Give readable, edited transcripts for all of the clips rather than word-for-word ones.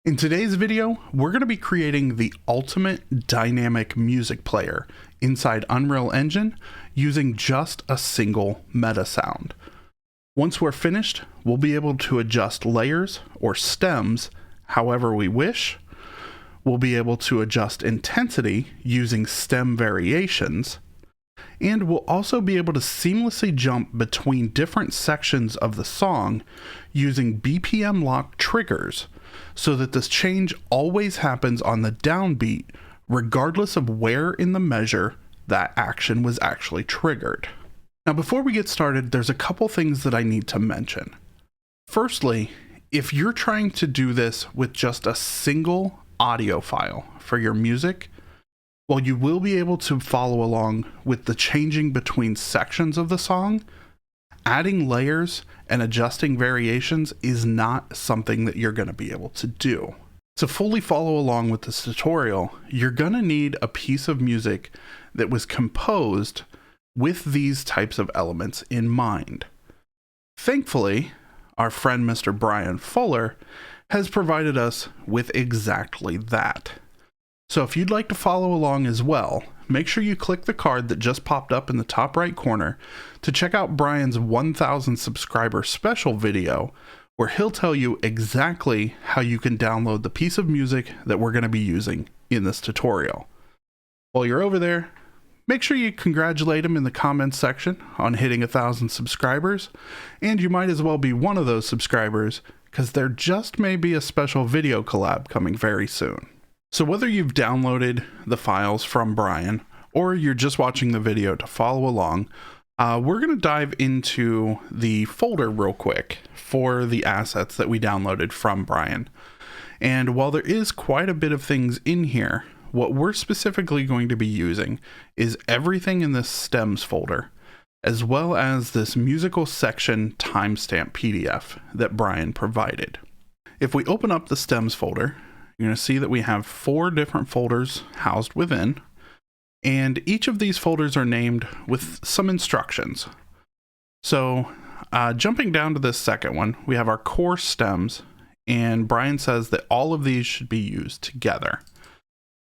In today's video, we're going to be creating the ultimate dynamic music player inside Unreal Engine using just a single meta sound. Once we're finished, we'll be able to adjust layers or stems however we wish. We'll be able to adjust intensity using stem variations. And we'll also be able to seamlessly jump between different sections of the song using BPM lock triggers, so that this change always happens on the downbeat regardless of where in the measure that action was actually triggered. Now before we get started, there's a couple things that I need to mention. Firstly, if you're trying to do this with just a single audio file for your music, while you will be able to follow along with the changing between sections of the song, adding layers and adjusting variations is not something that you're going to be able to do. To fully follow along with this tutorial, you're going to need a piece of music that was composed with these types of elements in mind. Thankfully, our friend Mr. Brian Fuller has provided us with exactly that. So if you'd like to follow along as well, make sure you click the card that just popped up in the top right corner to check out Brian's 1,000 subscriber special video, where he'll tell you exactly how you can download the piece of music that we're going to be using in this tutorial. While you're over there, make sure you congratulate him in the comments section on hitting 1,000 subscribers, and you might as well be one of those subscribers, because there just may be a special video collab coming very soon. So whether you've downloaded the files from Brian or you're just watching the video to follow along, we're going to dive into the folder real quick for the assets that we downloaded from Brian. And while there is quite a bit of things in here, what we're specifically going to be using is everything in this stems folder, as well as this musical section timestamp PDF that Brian provided. If we open up the stems folder, you're going to see that we have 4 different folders housed within, and each of these folders are named with some instructions. So jumping down to this second one, we have our core stems, and Brian says that all of these should be used together.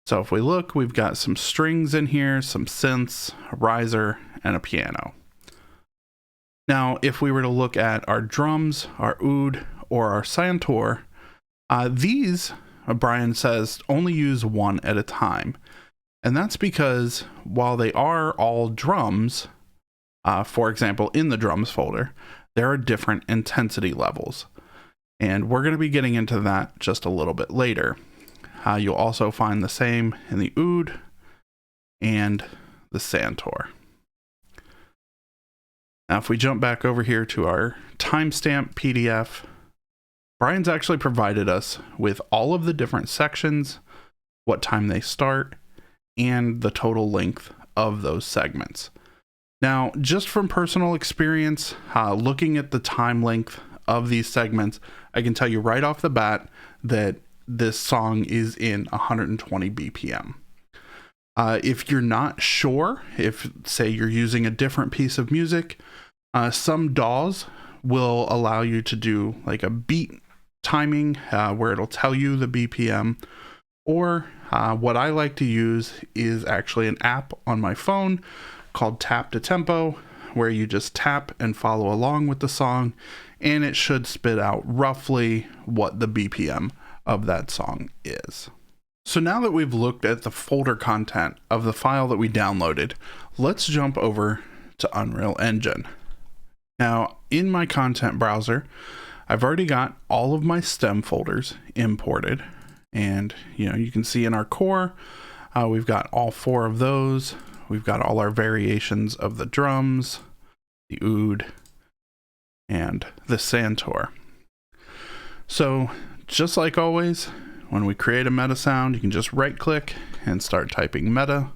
So if we look, we've got some strings in here, some synths, a riser, and a piano. Now, if we were to look at our drums, our oud, or our santur, these Brian says only use one at a time. And that's because while they are all drums, for example, in the drums folder, there are different intensity levels. And we're going to be getting into that just a little bit later. You'll also find the same in the oud and the santur. Now, if we jump back over here to our timestamp PDF, Brian's actually provided us with all of the different sections, what time they start, and the total length of those segments. Now, just from personal experience, looking at the time length of these segments, I can tell you right off the bat that this song is in 120 BPM. If you're not sure, if say you're using a different piece of music, some DAWs will allow you to do like a beat timing where it'll tell you the BPM, or what I like to use is actually an app on my phone called Tap to Tempo, where you just tap and follow along with the song, and it should spit out roughly what the BPM of that song is. So now that we've looked at the folder content of the file that we downloaded, let's jump over to Unreal Engine. Now, in my content browser, I've already got all of my stem folders imported, and you can see in our core, we've got all 4 of those. We've got all our variations of the drums, the oud, and the santur. So just like always, when we create a meta sound, you can just right click and start typing meta,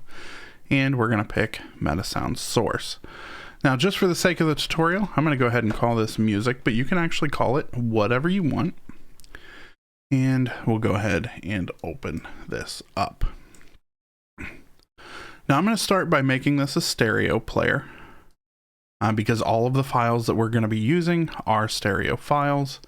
and we're going to pick meta sound source. Now, just for the sake of the tutorial, I'm going to go ahead and call this music, but you can actually call it whatever you want. And we'll go ahead and open this up. Now, I'm going to start by making this a stereo player, because all of the files that we're going to be using are stereo files.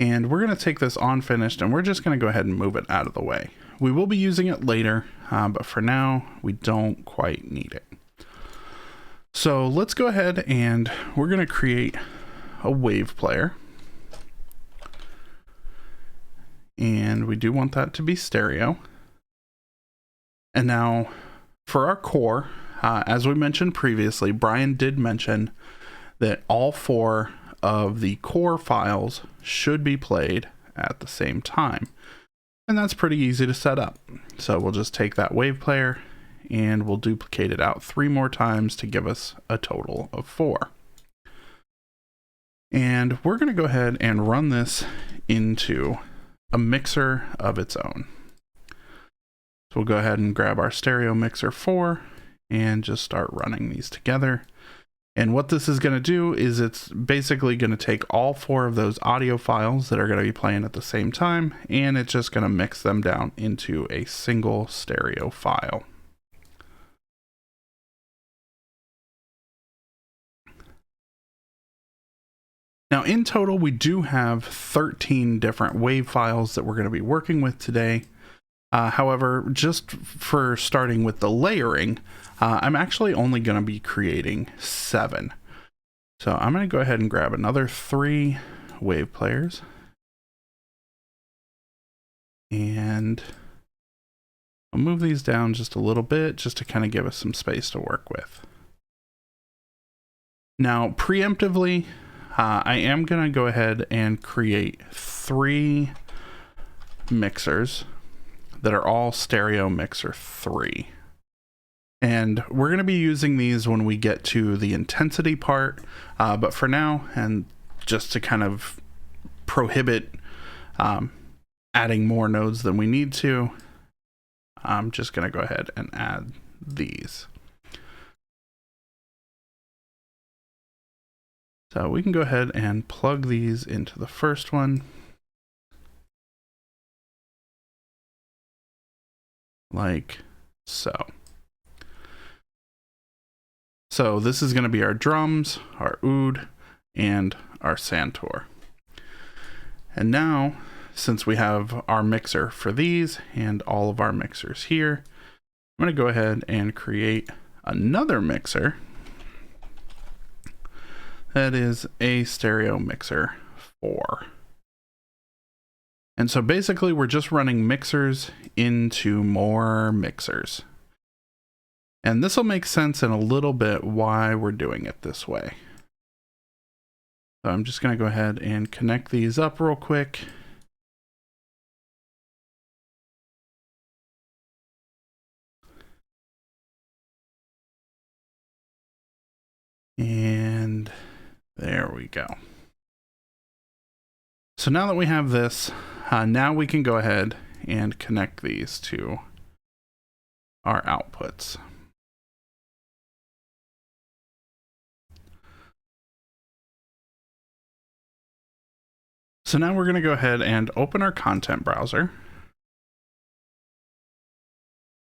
And we're going to take this on finished and we're just going to go ahead and move it out of the way. We will be using it later, but for now we don't quite need it. So let's go ahead and we're going to create a wave player. And we do want that to be stereo. And now for our core, as we mentioned previously, Brian did mention that all 4 of the core files should be played at the same time. And that's pretty easy to set up. So we'll just take that wave player and we'll duplicate it out 3 more times to give us a total of 4. And we're going to go ahead and run this into a mixer of its own. So we'll go ahead and grab our stereo mixer 4 and just start running these together. And what this is going to do is it's basically going to take all 4 of those audio files that are going to be playing at the same time, and it's just going to mix them down into a single stereo file. Now in total, we do have 13 different wave files that we're going to be working with today. However, just for starting with the layering, I'm actually only going to be creating 7. So I'm going to go ahead and grab another 3 wave players. And I'll move these down just a little bit just to kind of give us some space to work with. Now, preemptively, I am going to go ahead and create 3 mixers that are all stereo mixer 3. And we're going to be using these when we get to the intensity part. But for now, and just to kind of prohibit adding more nodes than we need to, I'm just going to go ahead and add these. So we can go ahead and plug these into the first one. Like so. So this is going to be our drums, our oud, and our santur. And now, since we have our mixer for these and all of our mixers here, I'm going to go ahead and create another mixer that is a stereo mixer 4. And so basically we're just running mixers into more mixers. And this will make sense in a little bit why we're doing it this way. So I'm just going to go ahead and connect these up real quick. And there we go. So now that we have this, now we can go ahead and connect these to our outputs. So now we're going to go ahead and open our content browser.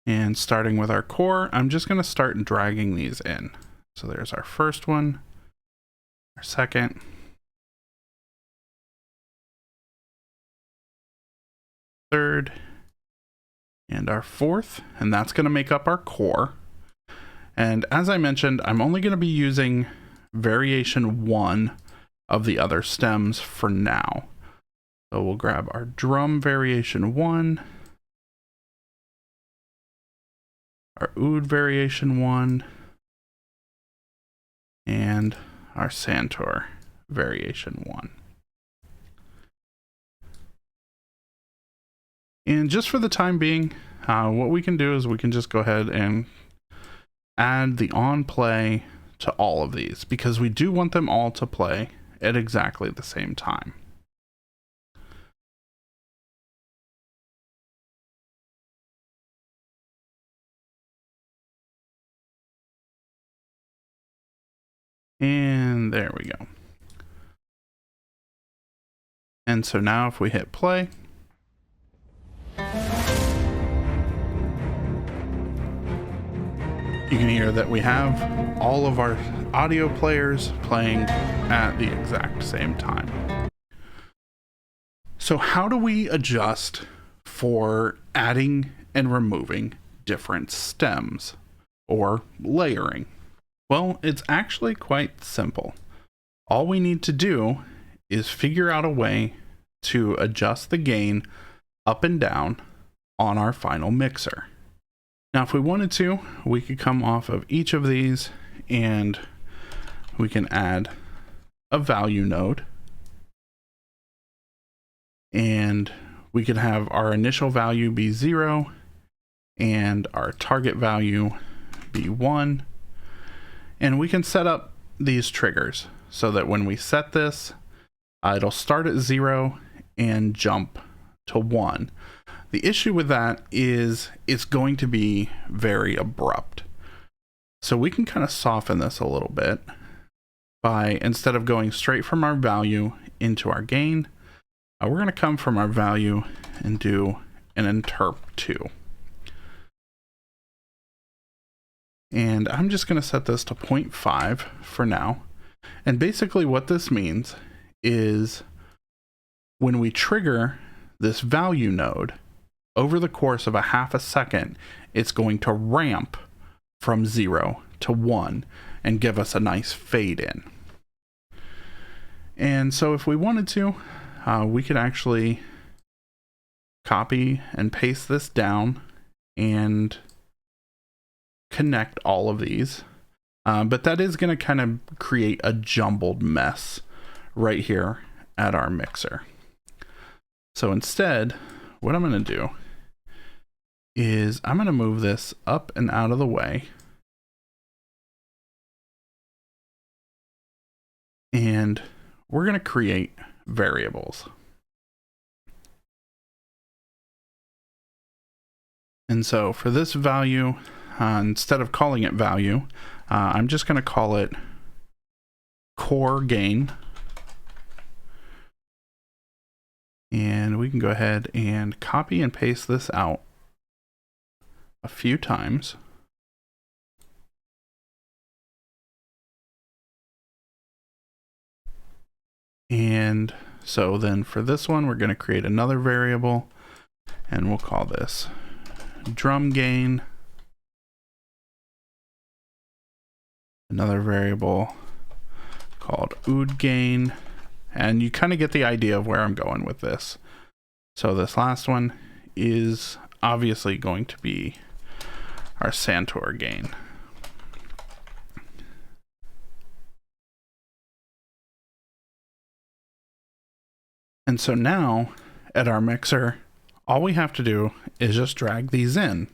And starting with our core, I'm just going to start dragging these in. So there's our first one, our second, third, and our fourth, and that's going to make up our core. And as I mentioned, I'm only going to be using variation 1 of the other stems for now. So we'll grab our drum variation 1, our oud variation 1, and our santur variation 1. And just for the time being, what we can do is we can just go ahead and add the on play to all of these because we do want them all to play at exactly the same time. And there we go. And so now if we hit play, you can hear that we have all of our audio players playing at the exact same time. So how do we adjust for adding and removing different stems or layering? Well, it's actually quite simple. All we need to do is figure out a way to adjust the gain up and down on our final mixer. Now, if we wanted to, we could come off of each of these and we can add a value node. And we could have our initial value be 0 and our target value be 1. And we can set up these triggers so that when we set this, it'll start at 0 and jump to 1. The issue with that is it's going to be very abrupt. So we can kind of soften this a little bit by, instead of going straight from our value into our gain, we're going to come from our value and do an interp 2. And I'm just going to set this to 0.5 for now. And basically what this means is when we trigger this value node, over the course of a half a second, it's going to ramp from 0 to 1 and give us a nice fade in. And so if we wanted to, we could actually copy and paste this down and connect all of these. But that is going to kind of create a jumbled mess right here at our mixer. So instead, what I'm going to do is I'm going to move this up and out of the way. And we're going to create variables. And so for this value, instead of calling it value, I'm just going to call it core gain. And we can go ahead and copy and paste this out a few times. And so then for this one, we're going to create another variable and we'll call this drum gain. Another variable called oud gain. And you kind of get the idea of where I'm going with this. So this last one is obviously going to be our Santor gain. And so now at our mixer, all we have to do is just drag these in.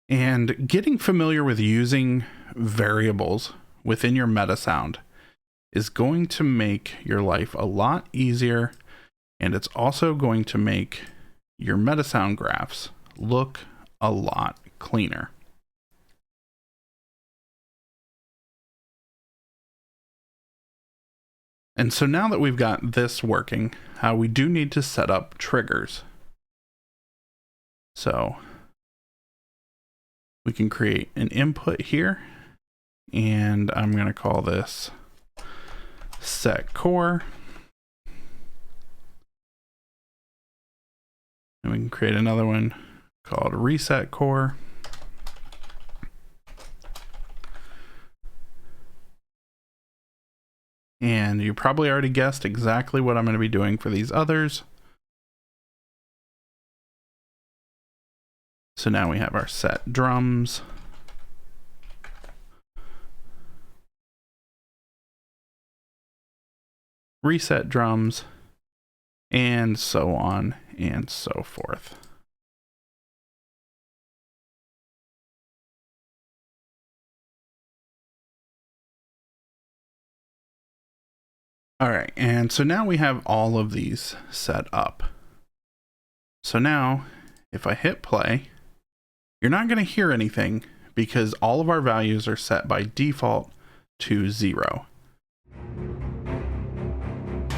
And getting familiar with using variables within your Metasound is going to make your life a lot easier, and it's also going to make your Metasound graphs look a lot cleaner. And so now that we've got this working, we do need to set up triggers. So we can create an input here, and I'm going to call this set core. And we can create another one called reset core. And you probably already guessed exactly what I'm going to be doing for these others. So now we have our set drums. Reset drums, and so on and so forth. All right, and so now we have all of these set up. So now, if I hit play, you're not going to hear anything because all of our values are set by default to 0.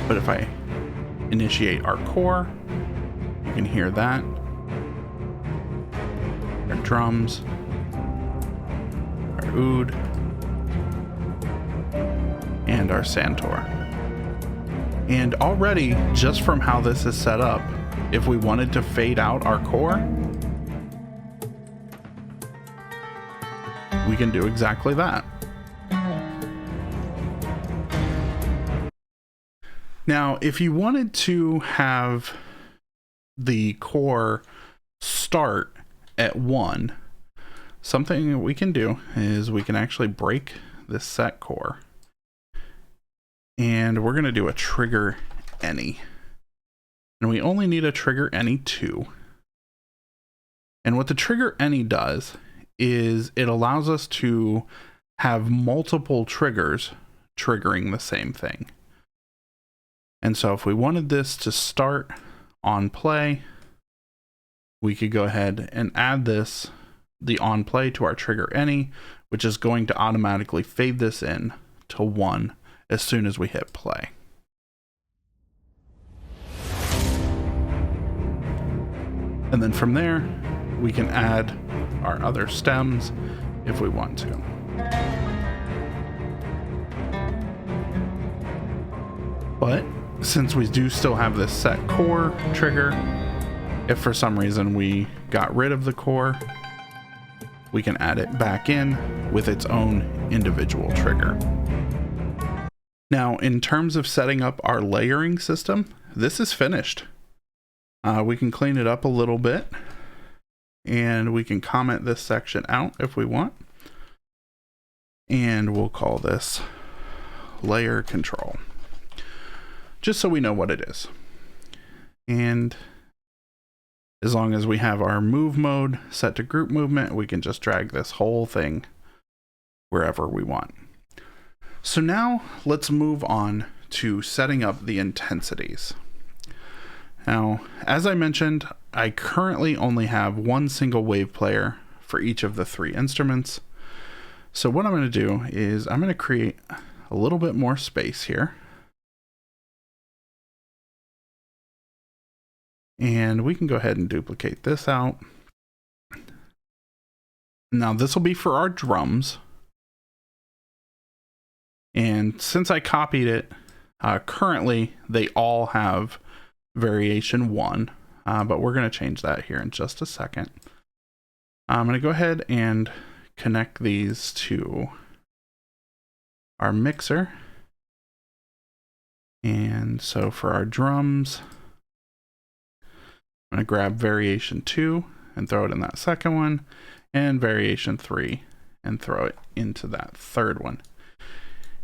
But if I initiate our core, you can hear that. Our drums, our oud, and our Santor. And already, just from how this is set up, if we wanted to fade out our core, we can do exactly that. Now, if you wanted to have the core start at 1, something we can do is we can actually break this set core. And we're going to do a trigger any. And we only need a trigger any 2. And what the trigger any does is it allows us to have multiple triggers triggering the same thing. And so if we wanted this to start on play, we could go ahead and add this, the on play, to our trigger any, which is going to automatically fade this in to 1 as soon as we hit play. And then from there, we can add our other stems if we want to. But since we do still have this set core trigger, if for some reason we got rid of the core, we can add it back in with its own individual trigger. Now, in terms of setting up our layering system, this is finished. We can clean it up a little bit, and we can comment this section out if we want. And we'll call this layer control, just so we know what it is. And as long as we have our move mode set to group movement, we can just drag this whole thing wherever we want. So now let's move on to setting up the intensities. Now, as I mentioned, I currently only have one single wave player for each of the 3 instruments. So what I'm going to do is I'm going to create a little bit more space here. And we can go ahead and duplicate this out. Now this will be for our drums. And since I copied it, currently they all have variation 1, but we're going to change that here in just a second. I'm going to go ahead and connect these to our mixer. And so for our drums, I'm going to grab variation 2 and throw it in that second one, and variation 3 and throw it into that third one.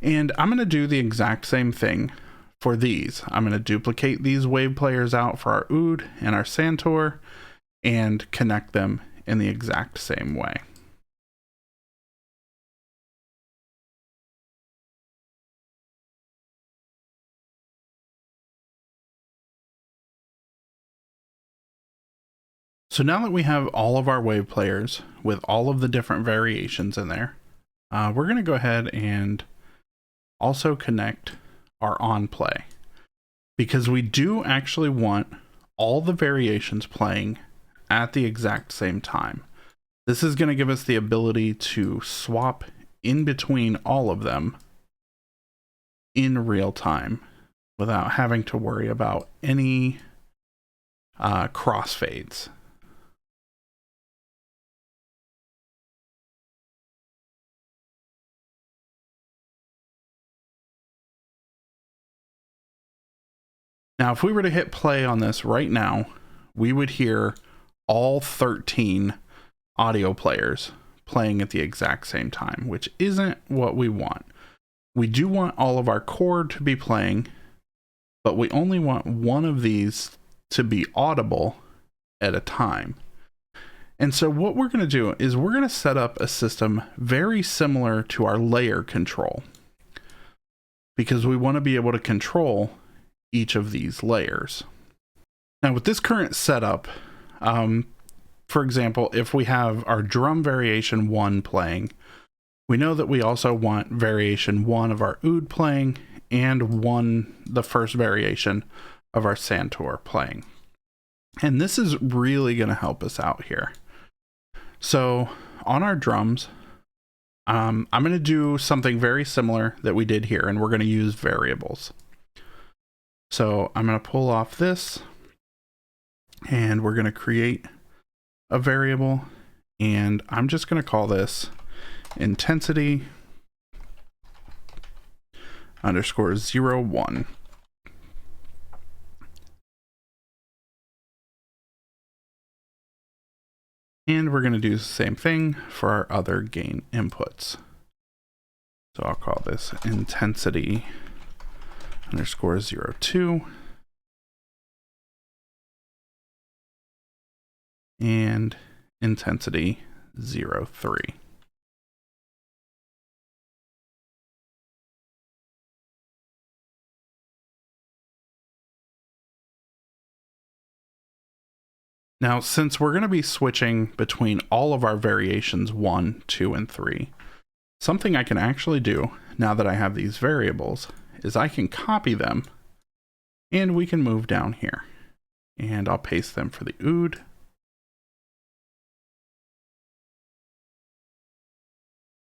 And I'm going to do the exact same thing for these. I'm going to duplicate these wave players out for our oud and our santur and connect them in the exact same way. So now that we have all of our wave players with all of the different variations in there, we're going to go ahead and also connect our on play, because we do actually want all the variations playing at the exact same time. This is going to give us the ability to swap in between all of them in real time without having to worry about any crossfades. Now, if we were to hit play on this right now, we would hear all 13 audio players playing at the exact same time, which isn't what we want. We do want all of our core to be playing, but we only want one of these to be audible at a time. And so what we're going to do is we're going to set up a system very similar to our layer control, because we want to be able to control each of these layers. Now with this current setup, for example, if we have our drum variation 1 playing, we know that we also want variation 1 of our oud playing and the first variation of our santur playing. And this is really going to help us out here. So on our drums, I'm going to do something very similar that we did here, and we're going to use variables. So I'm going to pull off this, and we're going to create a variable, and I'm just going to call this intensity underscore 01. And we're going to do the same thing for our other gain inputs. So I'll call this intensity underscore 02 and intensity 03. Now, since we're going to be switching between all of our variations 1, 2, and 3, something I can actually do now that I have these variables is I can copy them and we can move down here. And I'll paste them for the oud,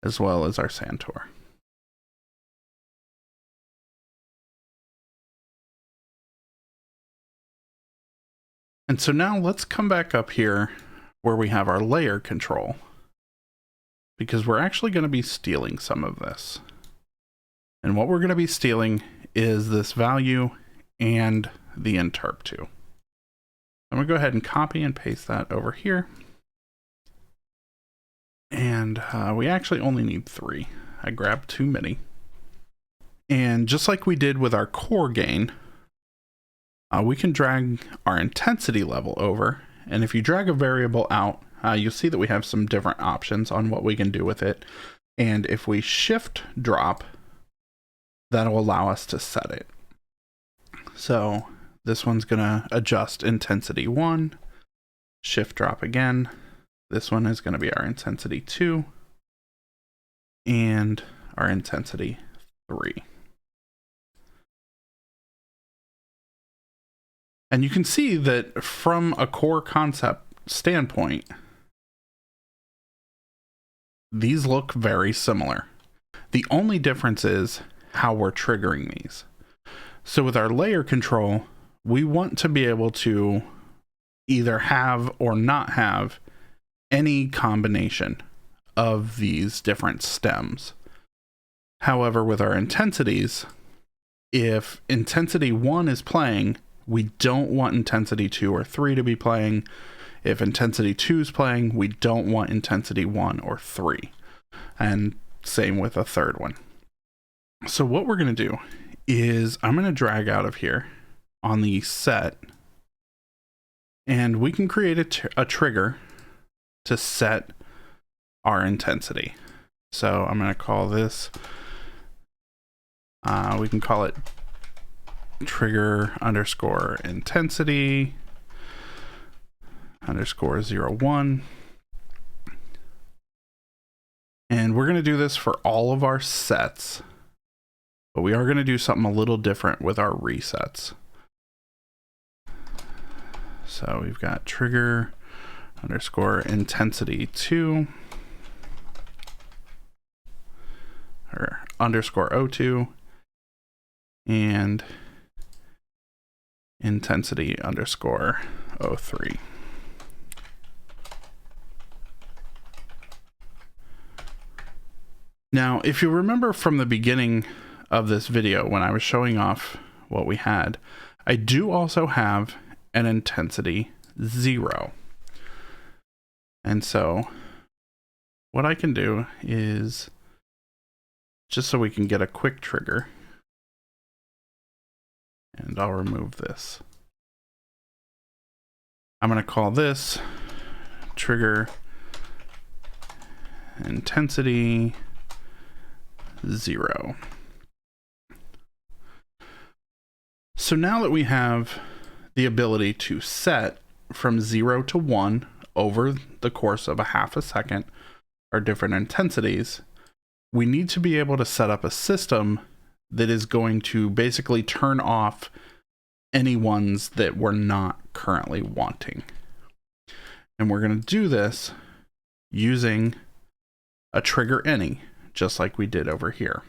as well as our Santor. And so now let's come back up here where we have our layer control, because we're actually going to be stealing some of this. And what we're going to be stealing is this value and the interp2. I'm going to go ahead and copy and paste that over here. And we actually only need 3. I grabbed too many. And just like we did with our core gain, we can drag our intensity level over. And if you drag a variable out, you'll see that we have some different options on what we can do with it. And if we shift drop, that'll allow us to set it. So this one's going to adjust intensity 1, shift drop again. This one is going to be our intensity 2 and our intensity 3. And you can see that from a core concept standpoint, these look very similar. The only difference is how we're triggering these. So with our layer control, we want to be able to either have or not have any combination of these different stems. However, with our intensities, if intensity 1 is playing, we don't want intensity 2 or 3 to be playing. If intensity 2 is playing, we don't want intensity 1 or 3. And same with a third one. So what we're going to do is I'm going to drag out of here on the set, and we can create a trigger to set our intensity. So I'm going to call this, we can call it trigger underscore intensity underscore 01. And we're going to do this for all of our sets, but we are going to do something a little different with our resets. So we've got trigger underscore intensity 2 or underscore 02 and intensity underscore 03. Now, if you remember from the beginning of this video when I was showing off what we had, I do also have an intensity 0. And so what I can do is, just so we can get a quick trigger, and I'll remove this. I'm going to call this trigger intensity 0. So now that we have the ability to set from 0 to 1 over the course of a half a second, our different intensities, we need to be able to set up a system that is going to basically turn off any ones that we're not currently wanting. And we're going to do this using a trigger any, just like we did over here.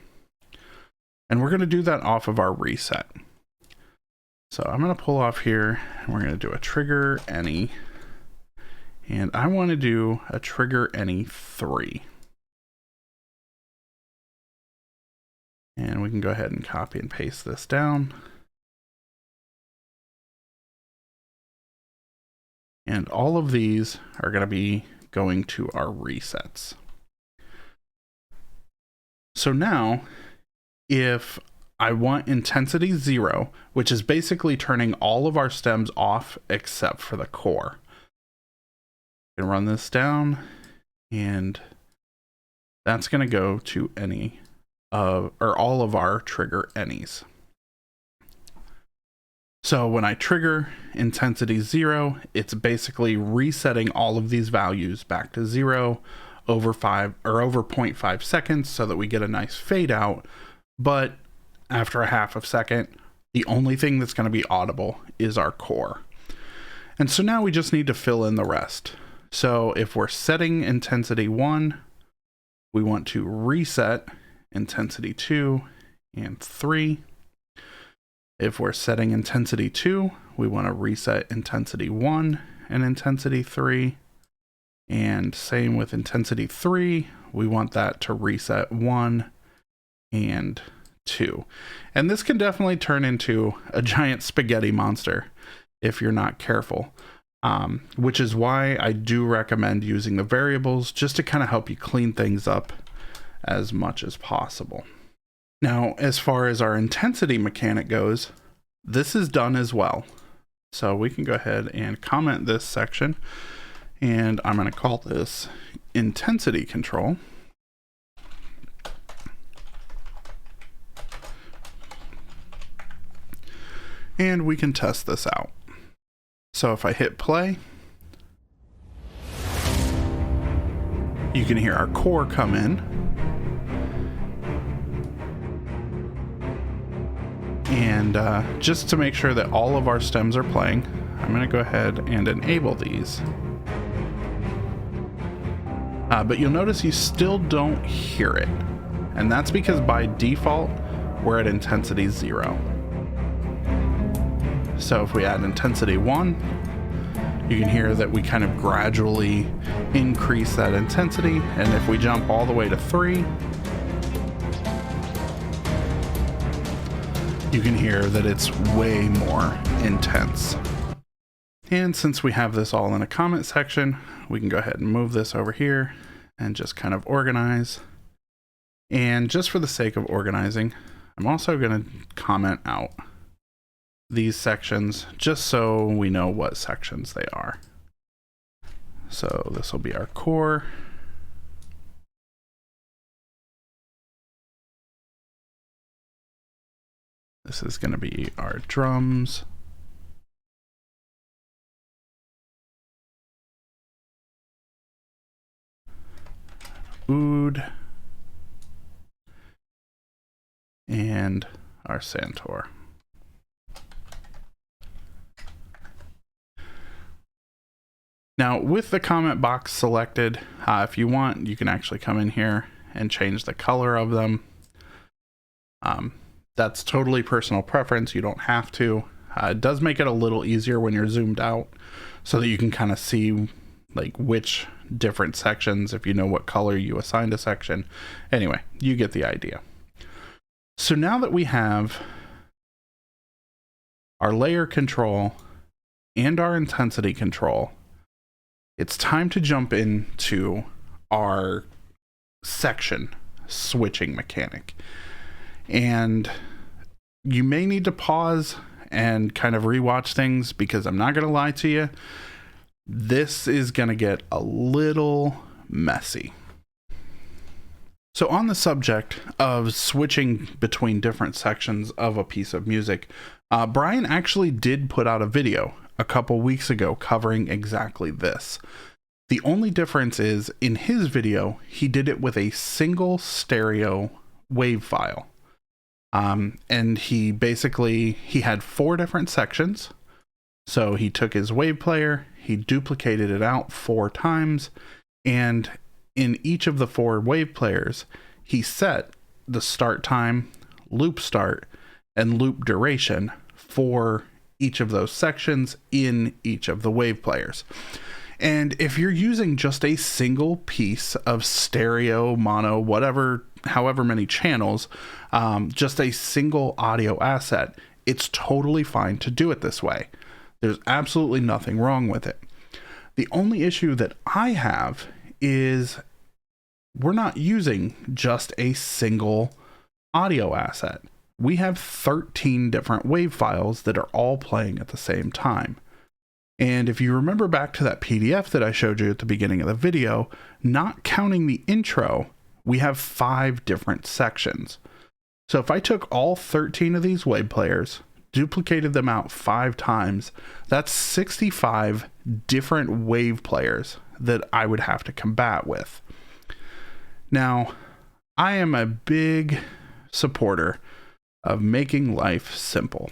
And we're going to do that off of our reset. So I'm going to pull off here and we're going to do a trigger any. And I want to do a trigger any 3. And we can go ahead and copy and paste this down. And all of these are going to be going to our resets. So now, if I want intensity 0, which is basically turning all of our stems off except for the core. I can run this down, and that's going to go to any of, or all of our trigger any's. So when I trigger intensity 0, it's basically resetting all of these values back to 0 over 5 or over 0.5 seconds so that we get a nice fade out. But after a half of a second, the only thing that's going to be audible is our core. And so now we just need to fill in the rest. So if we're setting intensity 1, we want to reset intensity 2 and 3. If we're setting intensity 2, we want to reset intensity 1 and intensity 3. And same with intensity 3, we want that to reset 1 and 2. And this can definitely turn into a giant spaghetti monster if you're not careful, which is why I do recommend using the variables just to kind of help you clean things up as much as possible. Now, as far as our intensity mechanic goes, this is done as well. So we can go ahead and comment this section, and I'm going to call this intensity control. And we can test this out. So if I hit play, you can hear our core come in. And just to make sure that all of our stems are playing, I'm going to go ahead and enable these. But you'll notice you still don't hear it. And that's because by default, we're at intensity 0. So if we add intensity 1, you can hear that we kind of gradually increase that intensity. And if we jump all the way to 3, you can hear that it's way more intense. And since we have this all in a comment section, we can go ahead and move this over here and just kind of organize. And just for the sake of organizing, I'm also going to comment out these sections just so we know what sections they are. So this will be our core. This is going to be our drums. Oud. And our Santor. Now, with the comment box selected, if you want, you can actually come in here and change the color of them. That's totally personal preference. You don't have to. It does make it a little easier when you're zoomed out so that you can kind of see like which different sections, if you know what color you assigned a section. Anyway, you get the idea. So now that we have our layer control and our intensity control, it's time to jump into our section switching mechanic. And you may need to pause and kind of rewatch things because I'm not going to lie to you, this is going to get a little messy. So on the subject of switching between different sections of a piece of music, Brian actually did put out a video a couple weeks ago covering exactly this. The only difference is in his video, he did it with a single stereo wave file. And he had 4 different sections. So he took his wave player, he duplicated it out 4 times, and in each of the 4 wave players, he set the start time, loop start, and loop duration for each of those sections in each of the wave players. And if you're using just a single piece of stereo, mono, whatever, however many channels, just a single audio asset, it's totally fine to do it this way. There's absolutely nothing wrong with it. The only issue that I have is we're not using just a single audio asset. We have 13 different wave files that are all playing at the same time. And if you remember back to that PDF that I showed you at the beginning of the video, not counting the intro, we have 5 different sections. So if I took all 13 of these wave players, duplicated them out 5 times, that's 65 different wave players that I would have to combat with. Now, I am a big supporter of making life simple.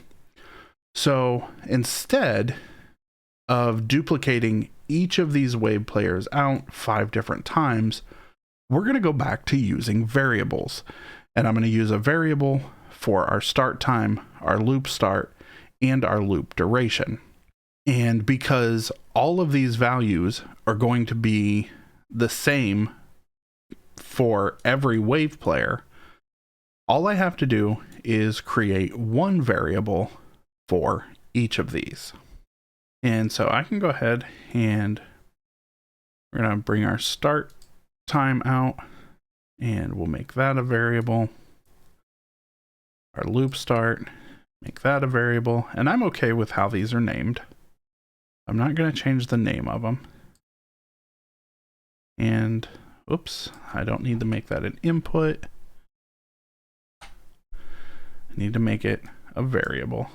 So instead of duplicating each of these wave players out 5 different times, we're going to go back to using variables. And I'm going to use a variable for our start time, our loop start, and our loop duration. And because all of these values are going to be the same for every wave player, all I have to do is create one variable for each of these. And so I can go ahead and we're going to bring our start time out and we'll make that a variable. Our loop start, make that a variable. And I'm okay with how these are named. I'm not going to change the name of them. And oops, I don't need to make that an input. I need to make it a variable.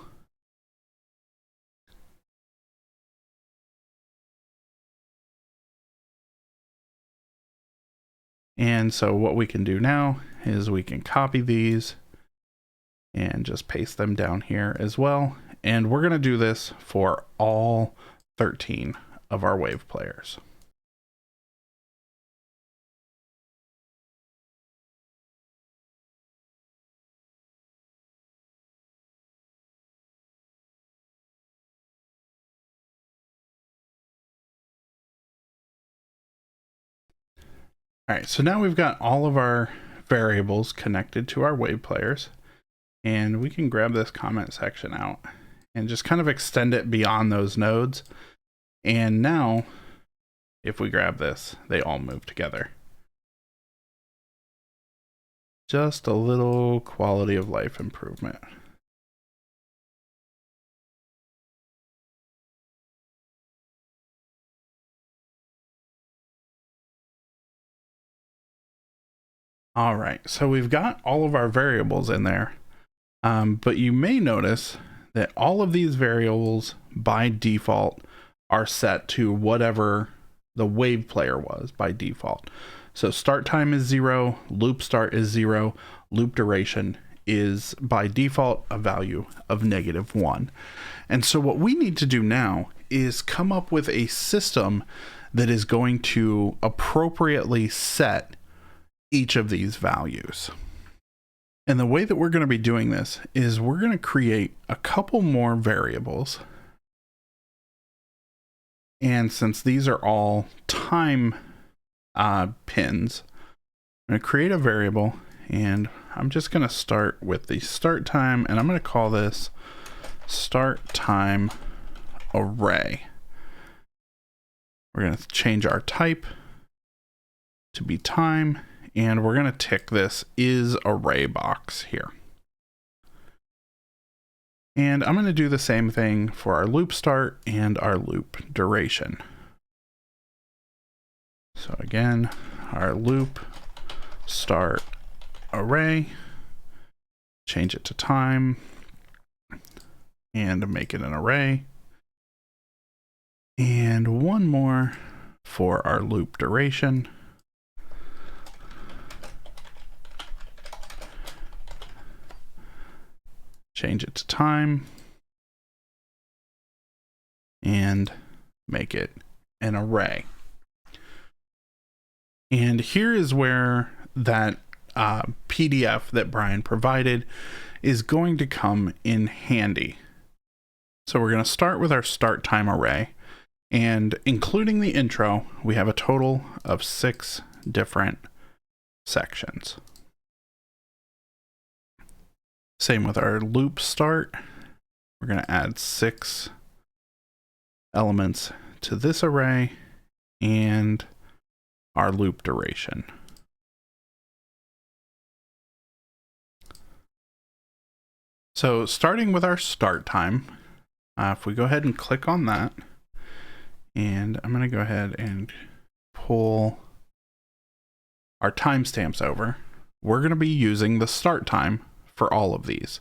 And so what we can do now is we can copy these and just paste them down here as well. And we're going to do this for all 13 of our wave players. All right, so now we've got all of our variables connected to our wave players, and we can grab this comment section out and just kind of extend it beyond those nodes. And now, if we grab this, they all move together. Just a little quality of life improvement. All right, so we've got all of our variables in there, but you may notice that all of these variables by default are set to whatever the wave player was by default. So start time is 0, loop start is 0, loop duration is by default a value of -1. And so what we need to do now is come up with a system that is going to appropriately set each of these values. And the way that we're going to be doing this is we're going to create a couple more variables. And since these are all time pins, I'm going to create a variable, and I'm just going to start with the start time, and I'm going to call this start time array. We're going to change our type to be time, and we're going to tick this is array box here. And I'm going to do the same thing for our loop start and our loop duration. So again, our loop start array, change it to time, and make it an array. And one more for our loop duration. Change it to time and make it an array. And here is where that PDF that Brian provided is going to come in handy. So we're going to start with our start time array, and including the intro, we have a total of 6 different sections. Same with our loop start. We're going to add 6 elements to this array and our loop duration. So starting with our start time, if we go ahead and click on that, and I'm going to go ahead and pull our timestamps over, we're going to be using the start time for all of these.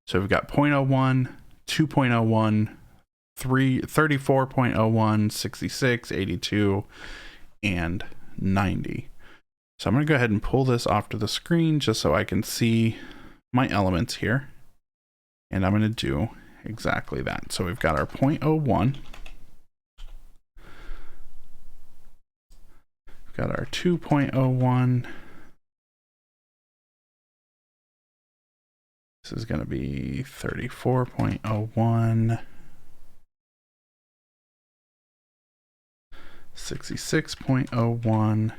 So we've got 0.01, 2.01, 34.01, 66, 82, and 90. So I'm going to go ahead and pull this off to the screen just so I can see my elements here. And I'm going to do exactly that. So we've got our 0.01. We've got our 2.01. This is going to be 34.01. 66.01.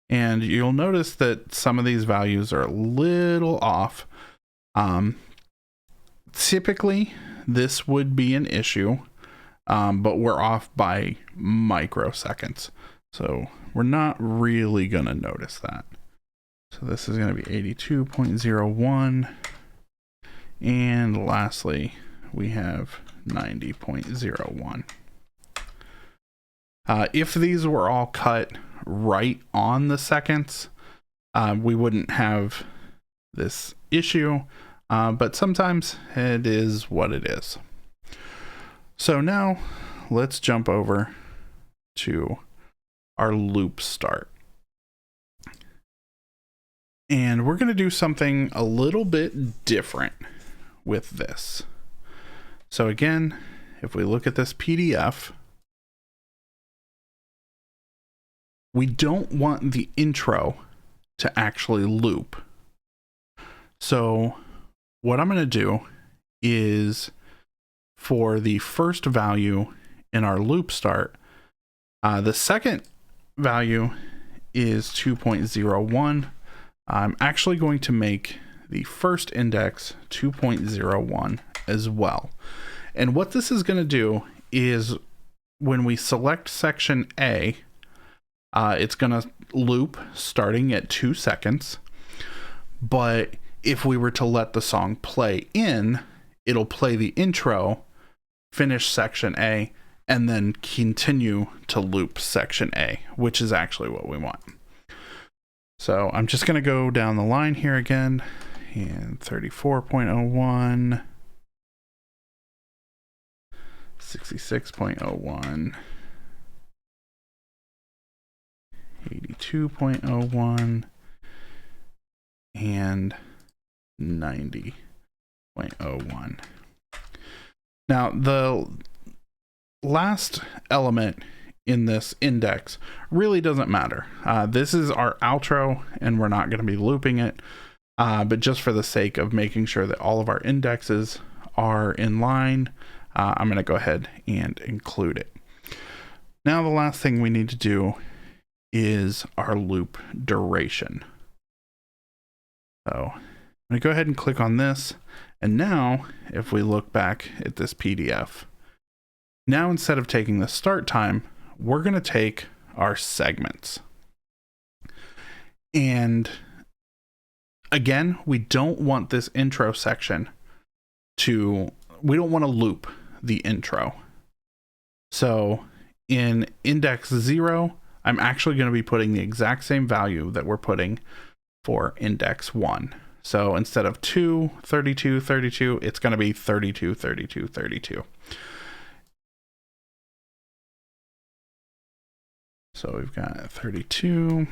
And you'll notice that some of these values are a little off. Typically this would be an issue, but we're off by microseconds. So we're not really going to notice that. So this is going to be 82.01. And lastly, we have 90.01. If these were all cut right on the seconds, we wouldn't have this issue, but sometimes it is what it is. So now let's jump over to our loop start. And we're going to do something a little bit different with this. So again, if we look at this PDF, we don't want the intro to actually loop. So what I'm going to do is, for the first value in our loop start, the second value is 2.01. I'm actually going to make the first index 2.01 as well. And what this is going to do is, when we select section A, it's going to loop starting at 2 seconds. But if we were to let the song play in, it'll play the intro, finish section A, and then continue to loop section A, which is actually what we want. So I'm just going to go down the line here again, and 34.01, 66.01, 82.01, and 90.01. Now, the last element in this index really doesn't matter. This is our outro, and we're not going to be looping it, but just for the sake of making sure that all of our indexes are in line, I'm going to go ahead and include it. Now, the last thing we need to do is our loop duration. So I'm going to go ahead and click on this. And now, if we look back at this PDF, now instead of taking the start time, we're going to take our segments. And again, we don't want this intro section we don't want to loop the intro. So in index 0, I'm actually going to be putting the exact same value that we're putting for index 1. So instead of 2, 32, 32, it's going to be 32, 32, 32. So we've got 32,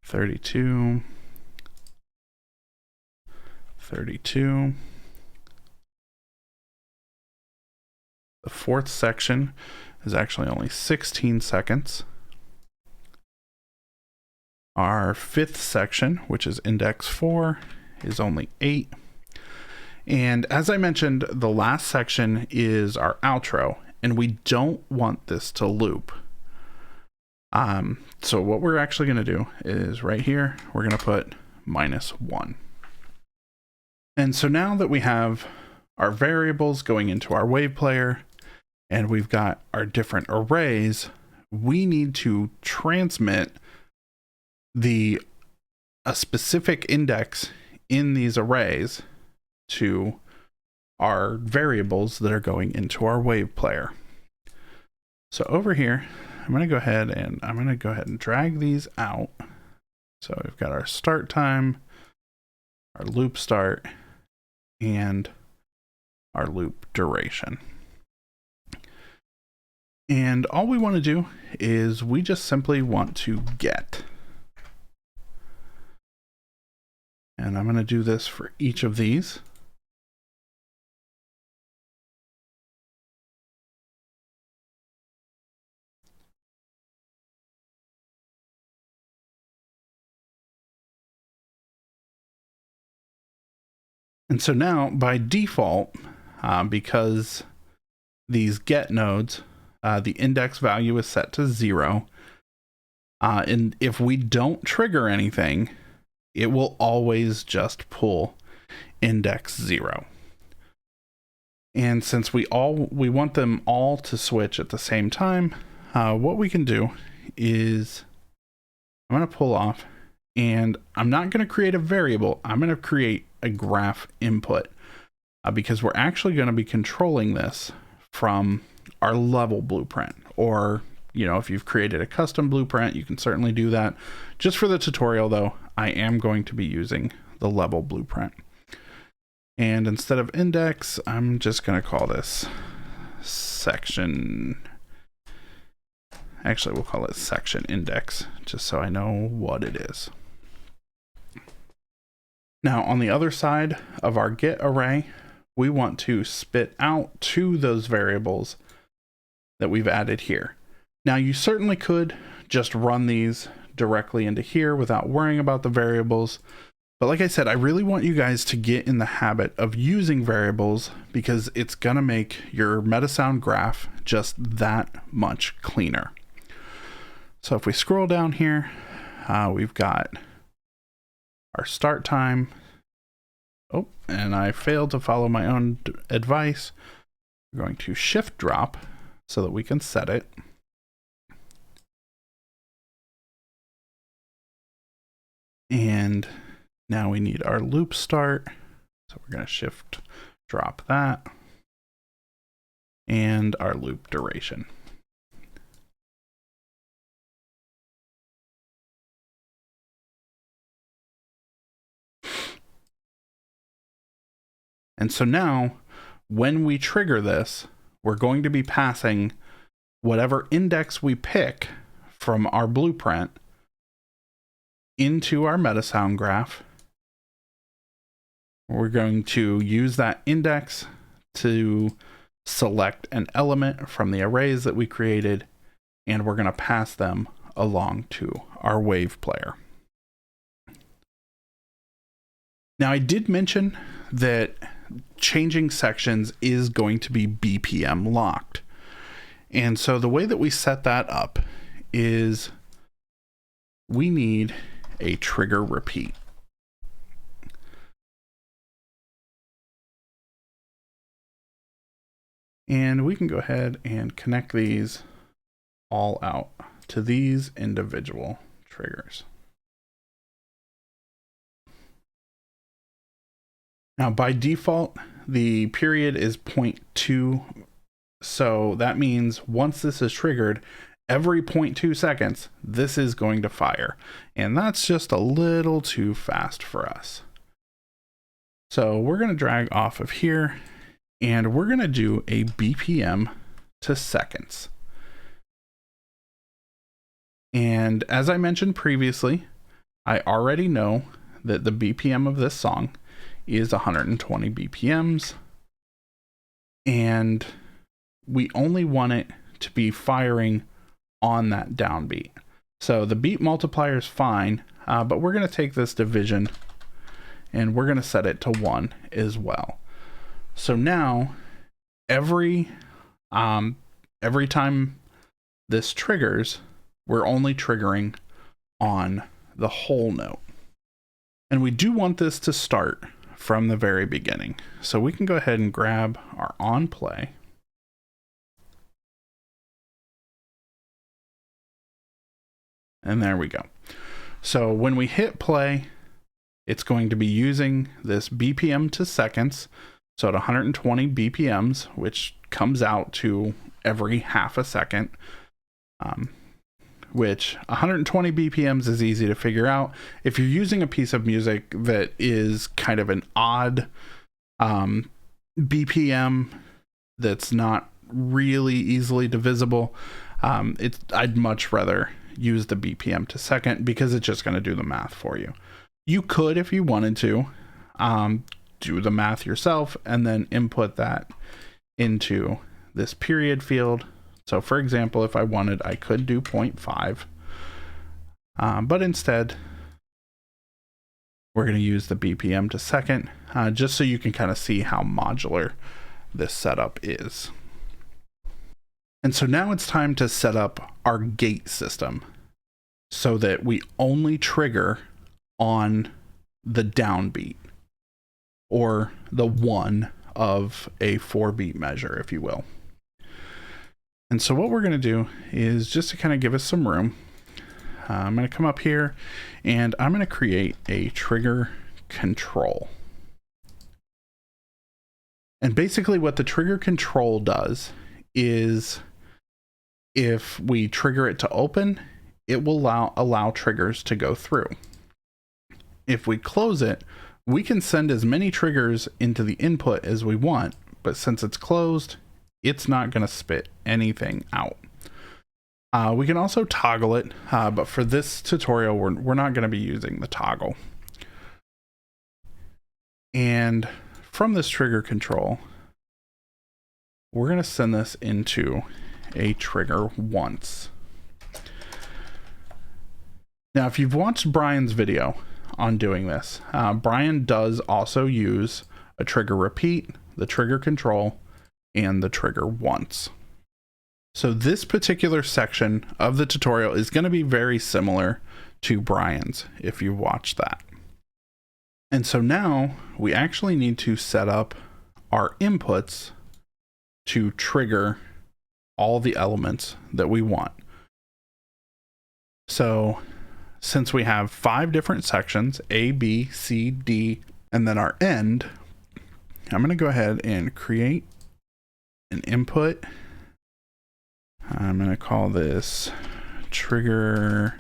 32, 32. The fourth section is actually only 16 seconds. Our fifth section, which is index 4, is only 8. And as I mentioned, the last section is our outro, and we don't want this to loop. So what we're actually going to do is right here, we're going to put -1. And so now that we have our variables going into our wave player, and we've got our different arrays, we need to transmit a specific index in these arrays to our variables that are going into our wave player. So over here, I'm going to go ahead and drag these out. So we've got our start time, our loop start, and our loop duration. And all we want to do is we just simply want to get. And I'm going to do this for each of these. And so now by default, because these get nodes, the index value is set to 0. And if we don't trigger anything, it will always just pull index 0. And since we want them all to switch at the same time, what we can do is I'm going to pull off, and I'm not going to create a variable. I'm going to create a graph input because we're actually going to be controlling this from our level blueprint. Or, you know, if you've created a custom blueprint, you can certainly do that. Just for the tutorial though, I am going to be using the level blueprint. And instead of index, I'm just going to call this section. Actually, we'll call it section index, just so I know what it is. Now, on the other side of our get array, we want to spit out to those variables that we've added here. Now, you certainly could just run these directly into here without worrying about the variables. But like I said, I really want you guys to get in the habit of using variables because it's going to make your Metasound graph just that much cleaner. So if we scroll down here, we've got our start time. Oh, and I failed to follow my own advice. We're going to shift drop so that we can set it. And now we need our loop start. So we're going to shift drop that. And our loop duration. And so now, when we trigger this, we're going to be passing whatever index we pick from our blueprint into our Metasound graph. We're going to use that index to select an element from the arrays that we created, and we're going to pass them along to our wave player. Now, I did mention that changing sections is going to be BPM locked. And so the way that we set that up is we need a trigger repeat. And we can go ahead and connect these all out to these individual triggers. Now, by default, the period is 0.2. So that means once this is triggered, every 0.2 seconds, this is going to fire. And that's just a little too fast for us. So we're going to drag off of here, and we're going to do a BPM to seconds. And as I mentioned previously, I already know that the BPM of this song is 120 BPMs, and we only want it to be firing on that downbeat. So the beat multiplier is fine, but we're going to take this division and we're going to set it to 1 as well. So now every time this triggers, we're only triggering on the whole note. And we do want this to start from the very beginning. So we can go ahead and grab our on play. And there we go. So when we hit play, it's going to be using this BPM to seconds. So at 120 BPMs, which comes out to every half a second, which 120 BPMs is easy to figure out. If you're using a piece of music that is kind of an odd BPM that's not really easily divisible, I'd much rather use the BPM to second because it's just going to do the math for you. You could, if you wanted to, do the math yourself and then input that into this period field. So for example, if I wanted, I could do 0.5, but instead we're going to use the BPM to second, just so you can kind of see how modular this setup is. And so now it's time to set up our gate system so that we only trigger on the downbeat, or the 1 of a 4-beat measure, if you will. And so what we're going to do is, just to kind of give us some room, I'm going to come up here and I'm going to create a trigger control. And basically what the trigger control does is, if we trigger it to open, it will allow triggers to go through. If we close it, we can send as many triggers into the input as we want, but since it's closed, it's not going to spit anything out. We can also toggle it, but for this tutorial, we're not going to be using the toggle. And from this trigger control, we're going to send this into a trigger once. Now, if you've watched Brian's video on doing this, Brian does also use a trigger repeat, the trigger control, and the trigger once. So this particular section of the tutorial is going to be very similar to Brian's, if you watch that. And so now we actually need to set up our inputs to trigger all the elements that we want. So since we have 5 different sections, A, B, C, D, and then our end, I'm going to go ahead and create an input. I'm going to call this trigger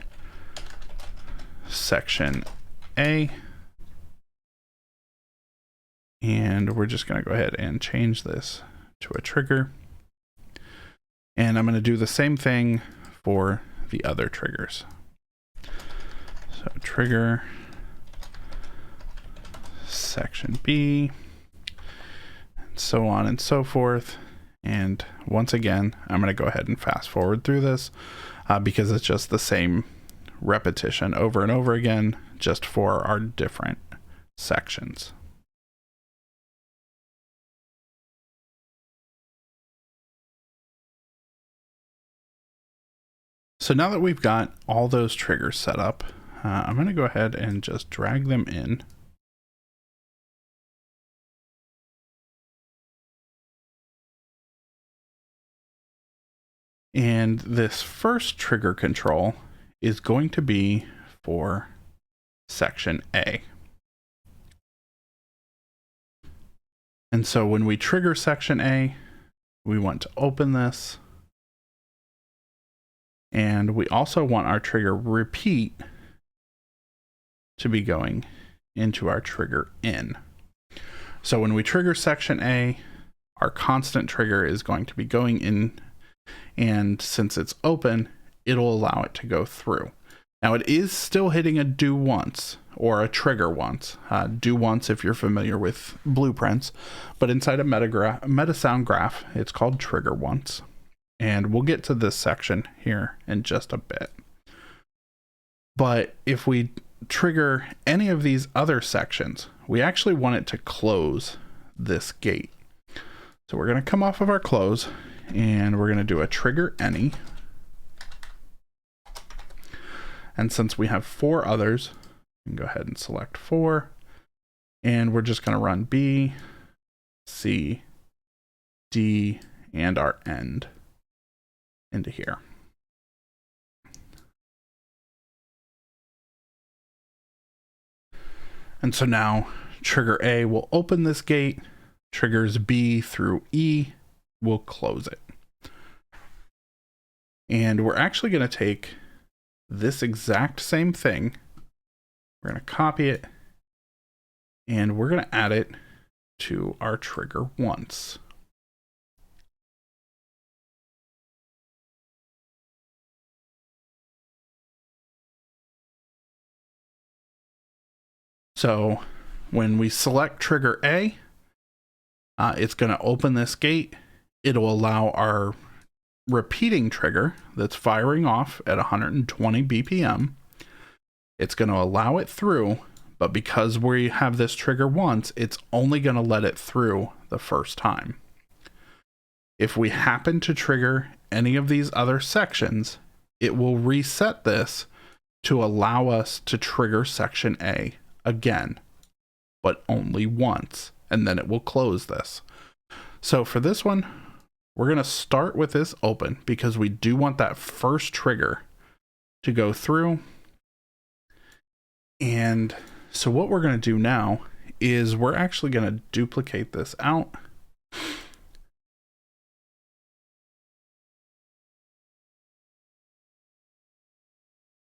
section A. And we're just going to go ahead and change this to a trigger. And I'm going to do the same thing for the other triggers. So trigger section B, and so on and so forth. And once again, I'm going to go ahead and fast forward through this because it's just the same repetition over and over again, just for our different sections. So now that we've got all those triggers set up, I'm going to go ahead and just drag them in. And this first trigger control is going to be for section A. And so when we trigger section A, we want to open this. And we also want our trigger repeat to be going into our trigger in. So when we trigger section A, our constant trigger is going to be going in, and since it's open, it'll allow it to go through. Now it is still hitting a do once or a trigger once. Do once if you're familiar with blueprints, but inside a Metasound graph, it's called trigger once. And we'll get to this section here in just a bit. But if we trigger any of these other sections, we actually want it to close this gate. So we're going to come off of our close and we're going to do a trigger any. And since we have 4 others, we can go ahead and select 4. And we're just going to run B, C, D, and our end into here. And so now trigger A will open this gate, triggers B through E will close it. And we're actually going to take this exact same thing, we're going to copy it, and we're going to add it to our trigger once. So when we select trigger A, it's going to open this gate. It'll allow our repeating trigger that's firing off at 120 BPM. It's going to allow it through, but because we have this trigger once, it's only going to let it through the first time. If we happen to trigger any of these other sections, it will reset this to allow us to trigger section A again, but only once, and then it will close this. So for this one, we're going to start with this open because we do want that first trigger to go through. And so what we're going to do now is we're actually going to duplicate this out.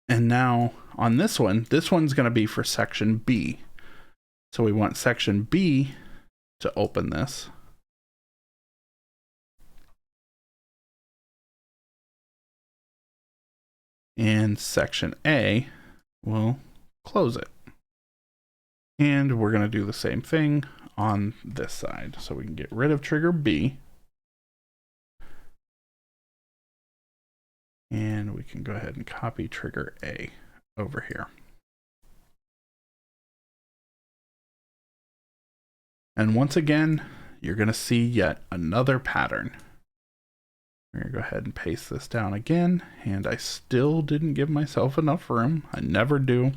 And now on this one's going to be for section B. So we want section B to open this. And section A will close it. And we're going to do the same thing on this side. So we can get rid of trigger B. And we can go ahead and copy trigger A over here. And once again, you're going to see yet another pattern. We're going to go ahead and paste this down again. And I still didn't give myself enough room. I never do.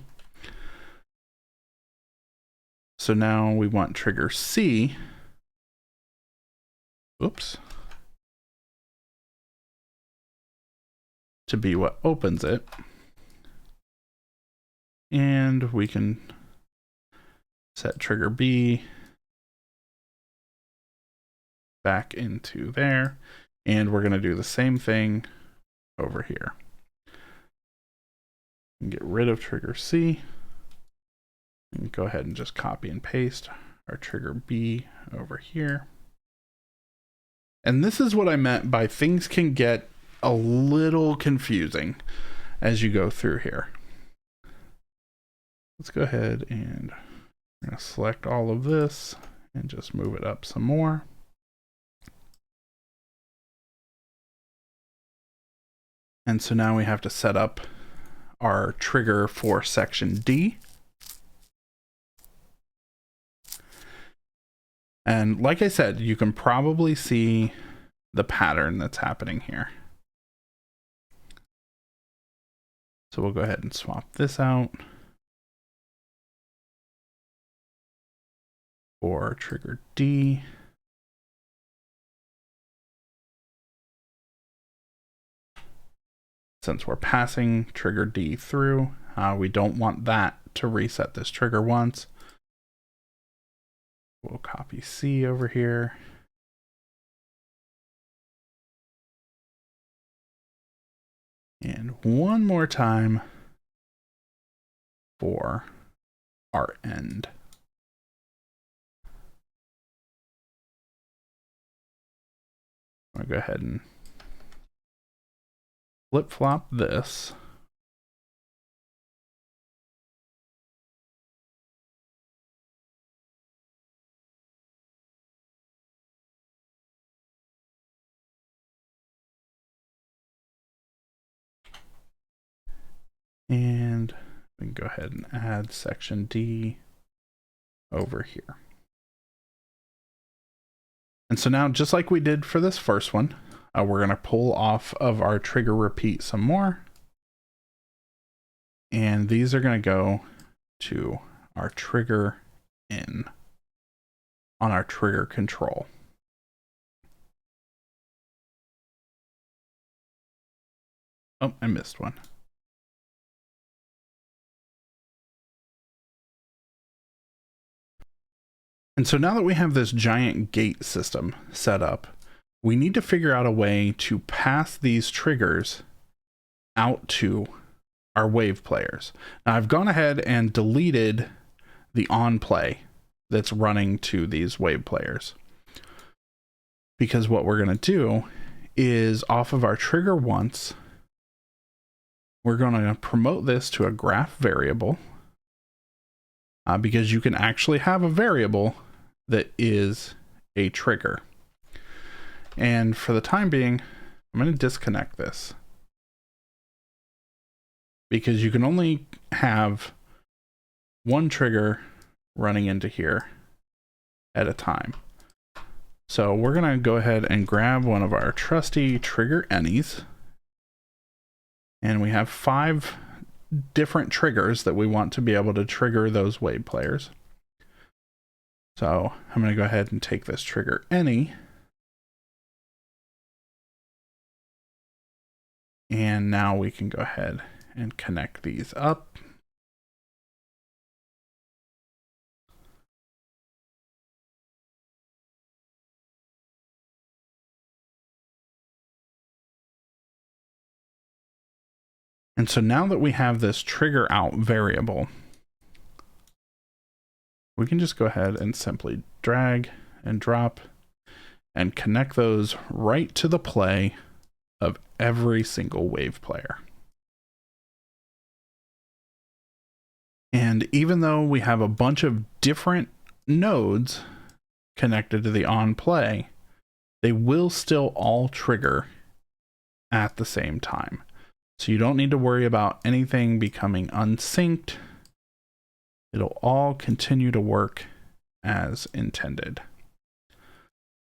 So now we want trigger C. Oops. To be what opens it. And we can set trigger B back into there. And we're going to do the same thing over here. And get rid of trigger C. And go ahead and just copy and paste our trigger B over here. And this is what I meant by things can get a little confusing as you go through here. Let's go ahead and we're going to select all of this and just move it up some more. And so now we have to set up our trigger for section D. And like I said, you can probably see the pattern that's happening here. So we'll go ahead and swap this out for trigger D. Since we're passing trigger D through, we don't want that to reset this trigger once. We'll copy C over here. And one more time for our end. I'm going to go ahead and flip-flop this. And We can go ahead and add section D over here. And so now, just like we did for this first one, we're going to pull off of our trigger repeat some more. And these are going to go to our trigger in on our trigger control. Oh, I missed one. And so now that we have this giant gate system set up, we need to figure out a way to pass these triggers out to our wave players. Now I've gone ahead and deleted the on play that's running to these wave players, because what we're going to do is off of our trigger once, we're going to promote this to a graph variable, because you can actually have a variable that is a trigger. And for the time being, I'm going to disconnect this, because you can only have one trigger running into here at a time. So we're going to go ahead and grab one of our trusty trigger any's. And we have 5 different triggers that we want to be able to trigger those wave players. So I'm going to go ahead and take this trigger any. And now we can go ahead and connect these up. And so now that we have this trigger out variable, we can just go ahead and simply drag and drop and connect those right to the play of every single wave player. And even though we have a bunch of different nodes connected to the on play, they will still all trigger at the same time. So you don't need to worry about anything becoming unsynced. It'll all continue to work as intended.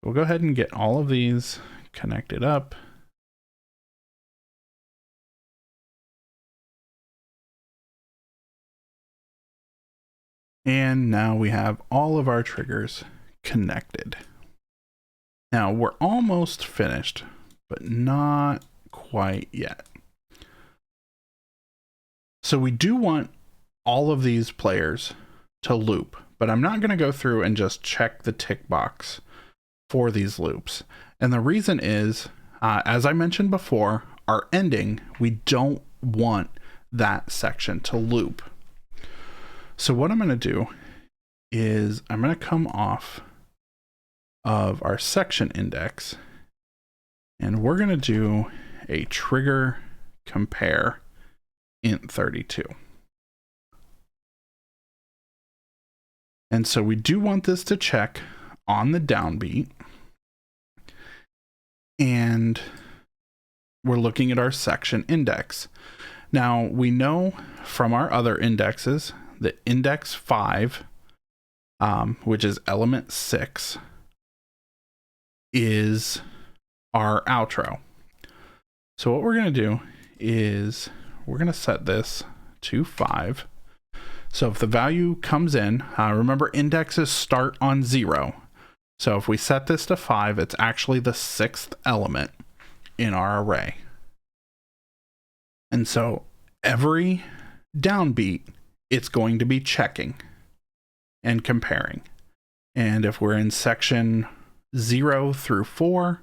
We'll go ahead and get all of these connected up. And now we have all of our triggers connected. Now we're almost finished, but not quite yet. So we do want all of these players to loop, but I'm not going to go through and just check the tick box for these loops. And the reason is, as I mentioned before, our ending, we don't want that section to loop. So what I'm going to do is I'm going to come off of our section index, and we're going to do a trigger compare int32. And so we do want this to check on the downbeat, and we're looking at our section index. Now we know from our other indexes that index 5, which is element 6, is our outro. So what we're going to do is we're going to set this to 5. So if the value comes in, remember indexes start on 0. So if we set this to 5, it's actually the 6th element in our array. And so every downbeat, it's going to be checking and comparing. And if we're in section 0 through 4,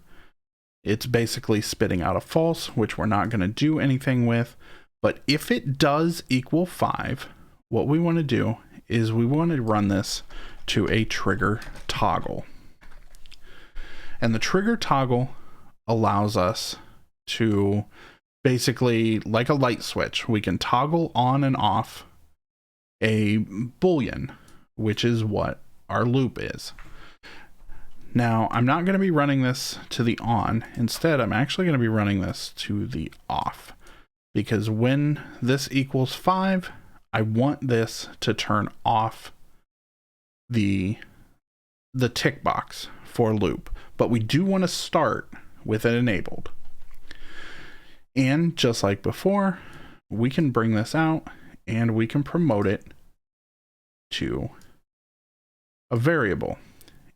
it's basically spitting out a false, which we're not going to do anything with. But if it does equal 5, what we want to do is we want to run this to a trigger toggle. And the trigger toggle allows us to basically, like a light switch, we can toggle on and off a boolean, which is what our loop is. Now, I'm not going to be running this to the on. Instead, I'm actually going to be running this to the off, because when this equals 5, I want this to turn off the tick box for loop, but we do want to start with it enabled. And just like before, we can bring this out and we can promote it to a variable.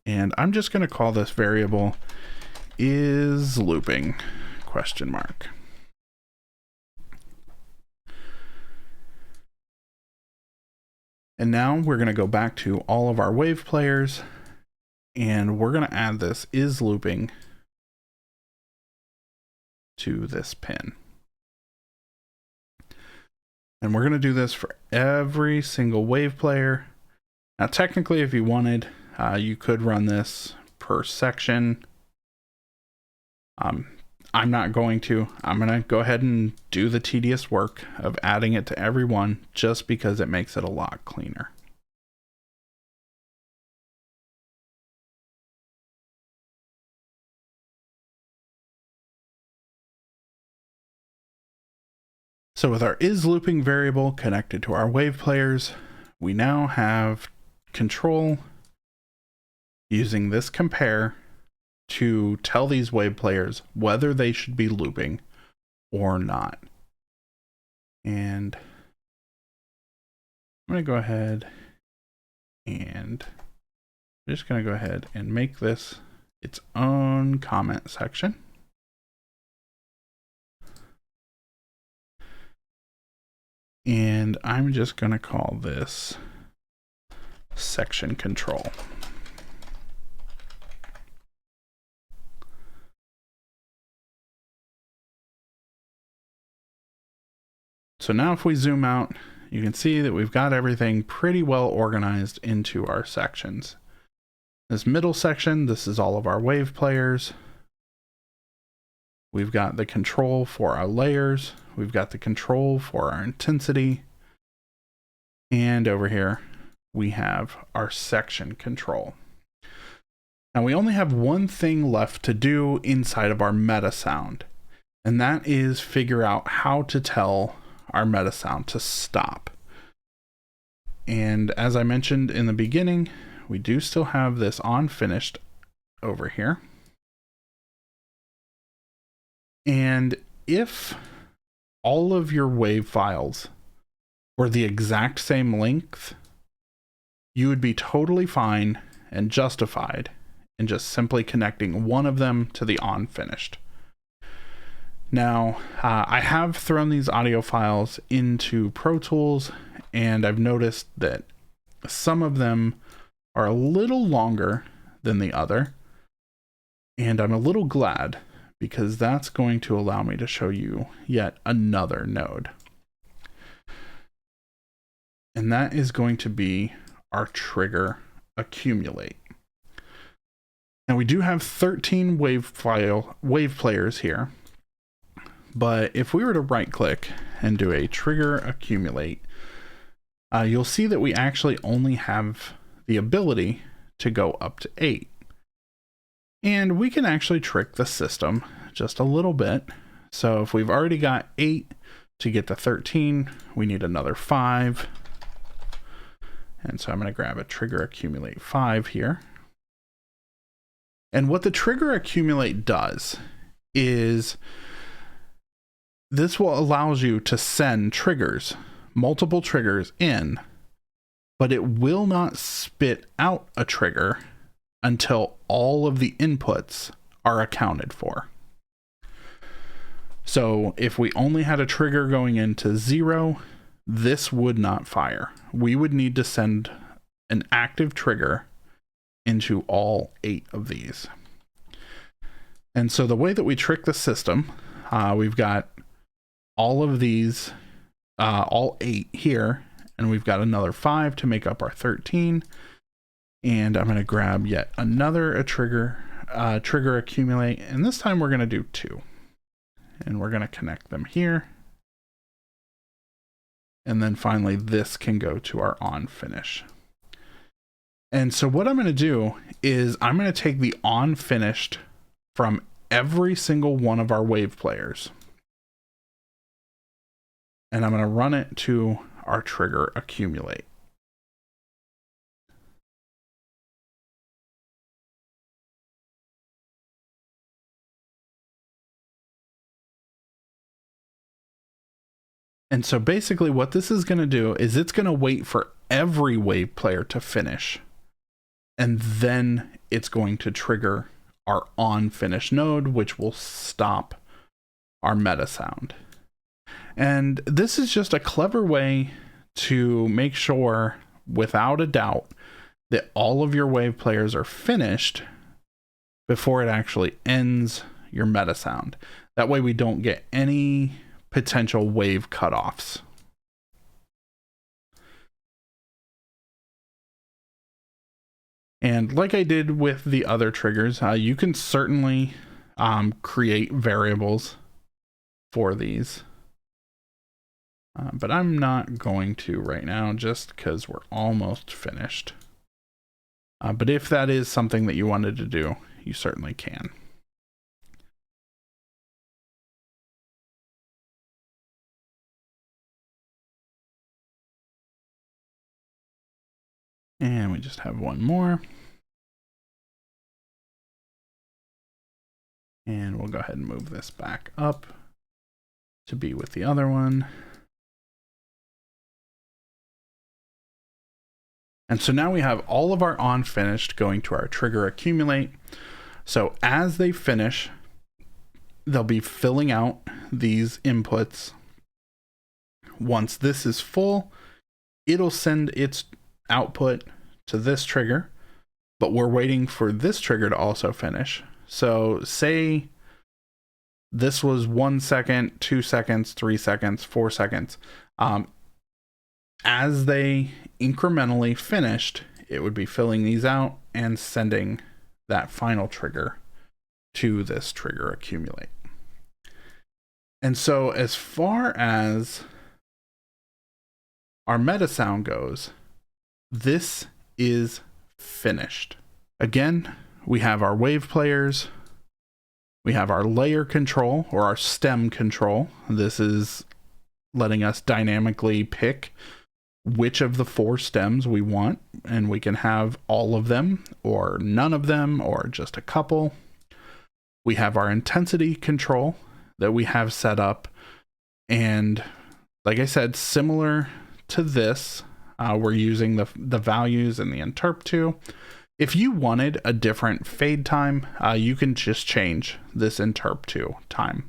And I'm just going to call this variable is looping ? And now we're going to go back to all of our wave players and we're going to add this is looping to this pin. And we're going to do this for every single wave player. Now, technically, if you wanted, you could run this per section. I'm not going to. I'm going to go ahead and do the tedious work of adding it to every one just because it makes it a lot cleaner. So with our is looping variable connected to our wave players, we now have control using this compare to tell these wave players whether they should be looping or not. And I'm going to go ahead and I'm just going to go ahead and make this its own comment section. And I'm just going to call this section control. So now if we zoom out, you can see that we've got everything pretty well organized into our sections. This middle section, this is all of our wave players. We've got the control for our layers. We've got the control for our intensity. And over here, we have our section control. Now we only have one thing left to do inside of our meta sound, and that is figure out how to tell our meta sound to stop. And as I mentioned in the beginning, we do still have this on finished over here. And if all of your wave files were the exact same length, you would be totally fine and justified in just simply connecting one of them to the on finished. Now, I have thrown these audio files into Pro Tools, and I've noticed that some of them are a little longer than the other, and I'm a little glad because that's going to allow me to show you yet another node. And that is going to be our trigger accumulate. Now we do have 13 wave players here, but if we were to right click and do a trigger accumulate, you'll see that we actually only have the ability to go up to 8. And we can actually trick the system just a little bit. So if we've already got 8 to get to 13, we need another 5. And so I'm going to grab a trigger accumulate 5 here. And what the trigger accumulate does is this will allows you to send triggers, multiple triggers in, but it will not spit out a trigger until all of the inputs are accounted for. So if we only had a trigger going into 0, this would not fire. We would need to send an active trigger into all 8 of these. And so the way that we trick the system, we've got all of these, all 8 here, and we've got another 5 to make up our 13. And I'm going to grab yet another trigger accumulate, and this time we're going to do 2. And we're going to connect them here. And then finally, this can go to our on finish. And so what I'm going to do is I'm going to take the on finished from every single one of our wave players. And I'm going to run it to our trigger accumulate. And so basically what this is going to do is it's going to wait for every wave player to finish. And then it's going to trigger our on finish node, which will stop our meta sound. And this is just a clever way to make sure, without a doubt, that all of your wave players are finished before it actually ends your meta sound. That way we don't get any potential wave cutoffs. And like I did with the other triggers, you can certainly create variables for these. But I'm not going to right now just because we're almost finished. But if that is something that you wanted to do, you certainly can. And we just have one more. And we'll go ahead and move this back up to be with the other one. And so now we have all of our on finished going to our trigger accumulate. So as they finish, they'll be filling out these inputs. Once this is full, it'll send its output to this trigger, but we're waiting for this trigger to also finish. So say this was 1 second, 2 seconds, 3 seconds, 4 seconds. As they incrementally finished, it would be filling these out and sending that final trigger to this trigger accumulate. And so as far as our meta sound goes, this is finished. Again, we have our wave players, we have our layer control or our stem control. This is letting us dynamically pick which of the 4 stems we want, and we can have all of them or none of them or just a couple. We have our intensity control that we have set up, and like I said, similar to this, we're using the values in the interp2. If you wanted a different fade time, you can just change this interp2 time.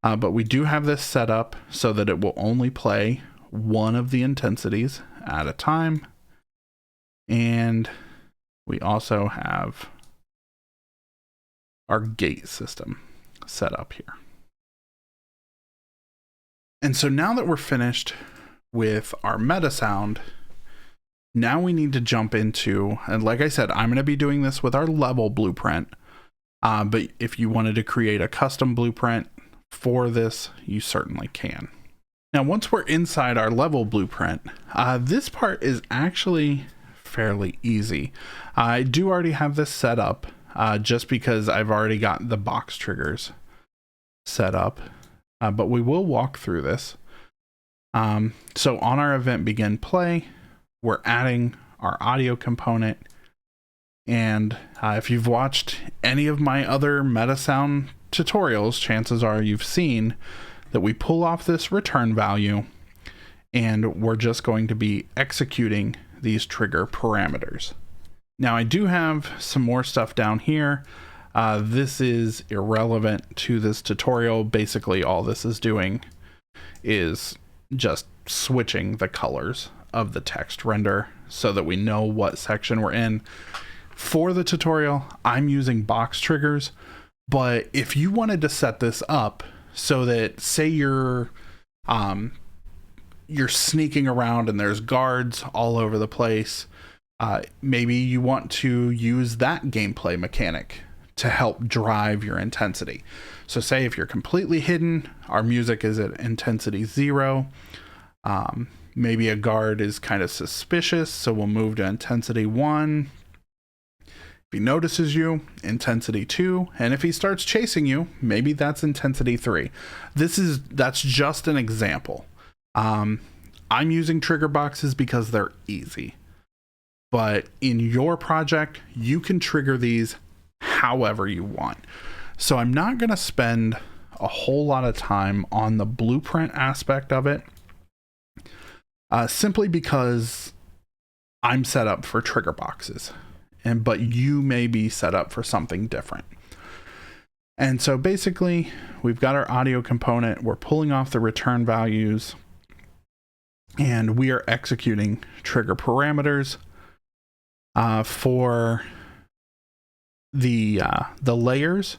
But we do have this set up so that it will only play one of the intensities at a time. And we also have our gate system set up here. And so now that we're finished with our meta sound, now we need to jump into, and like I said, I'm going to be doing this with our level blueprint. But if you wanted to create a custom blueprint for this, you certainly can. Now, once we're inside our level blueprint, this part is actually fairly easy. I do already have this set up just because I've already got the box triggers set up, but we will walk through this. So on our event begin play, we're adding our audio component. And if you've watched any of my other meta sound tutorials, chances are you've seen that we pull off this return value and we're just going to be executing these trigger parameters. Now I do have some more stuff down here. This is irrelevant to this tutorial. Basically all this is doing is just switching the colors of the text render so that we know what section we're in. For the tutorial, I'm using box triggers, but if you wanted to set this up so that, say you're sneaking around and there's guards all over the place, maybe you want to use that gameplay mechanic to help drive your intensity. So say if you're completely hidden, our music is at intensity 0. Maybe a guard is kind of suspicious, so we'll move to intensity 1. If he notices you, intensity 2, and if he starts chasing you, maybe that's intensity 3. That's just an example. I'm using trigger boxes because they're easy. But in your project, you can trigger these however you want. So I'm not going to spend a whole lot of time on the blueprint aspect of it, simply because I'm set up for trigger boxes, but you may be set up for something different. And so basically, we've got our audio component, we're pulling off the return values, and we are executing trigger parameters for the layers,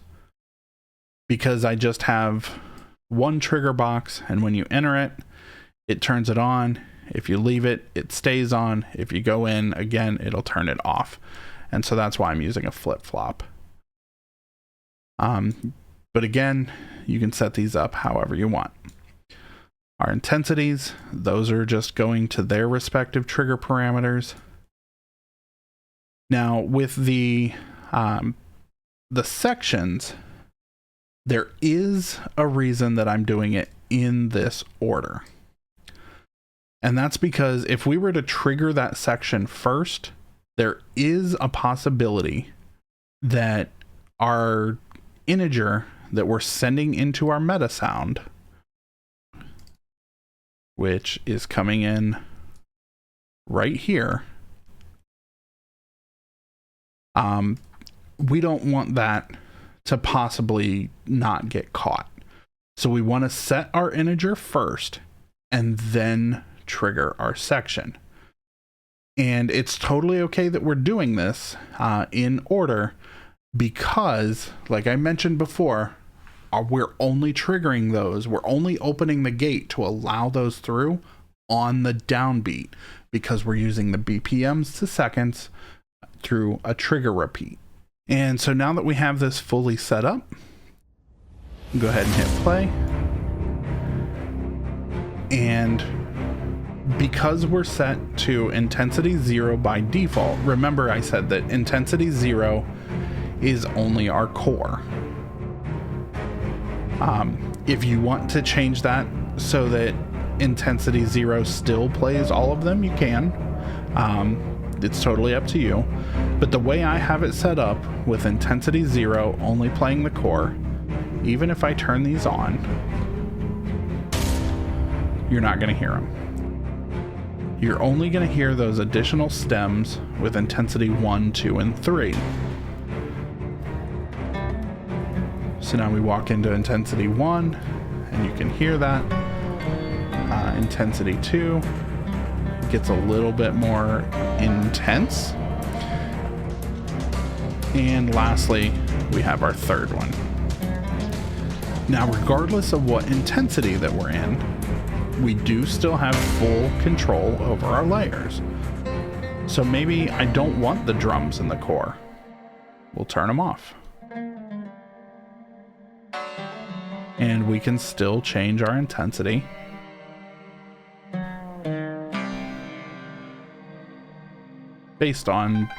because I just have one trigger box, and when you enter it, it turns it on. If you leave it, it stays on. If you go in again, it'll turn it off. And so that's why I'm using a flip-flop. But again, you can set these up however you want. Our intensities, those are just going to their respective trigger parameters. Now with the sections, there is a reason that I'm doing it in this order. And that's because if we were to trigger that section first, there is a possibility that our integer that we're sending into our meta sound, which is coming in right here, we don't want that to possibly not get caught. So we want to set our integer first and then trigger our section. And it's totally okay that we're doing this in order, because like I mentioned before, we're only triggering those, we're only opening the gate to allow those through on the downbeat, because we're using the BPMs to seconds through a trigger repeat. And so now that we have this fully set up, go ahead and hit play. And because we're set to intensity 0 by default, remember I said that intensity 0 is only our core. If you want to change that so that intensity 0 still plays all of them, you can. It's totally up to you. But the way I have it set up with intensity 0 only playing the core, even if I turn these on, you're not going to hear them. You're only going to hear those additional stems with intensity 1, 2, and 3. So now we walk into intensity 1, and you can hear that. Intensity 2 gets a little bit more intense. And lastly, we have our third one. Now, regardless of what intensity that we're in, we do still have full control over our layers. So maybe I don't want the drums in the core. We'll turn them off. And we can still change our intensity. Based on,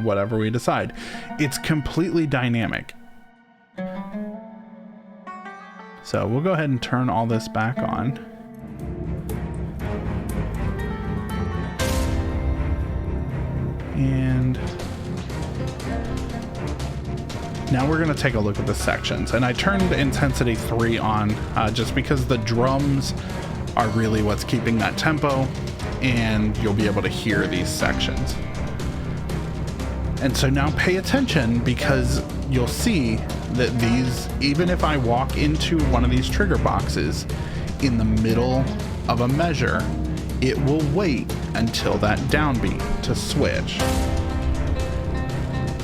whatever we decide. It's completely dynamic. So we'll go ahead and turn all this back on. And now we're going to take a look at the sections. And I turned intensity 3 on just because the drums are really what's keeping that tempo, and you'll be able to hear these sections. And so now pay attention, because you'll see that these, even if I walk into one of these trigger boxes in the middle of a measure, it will wait until that downbeat to switch.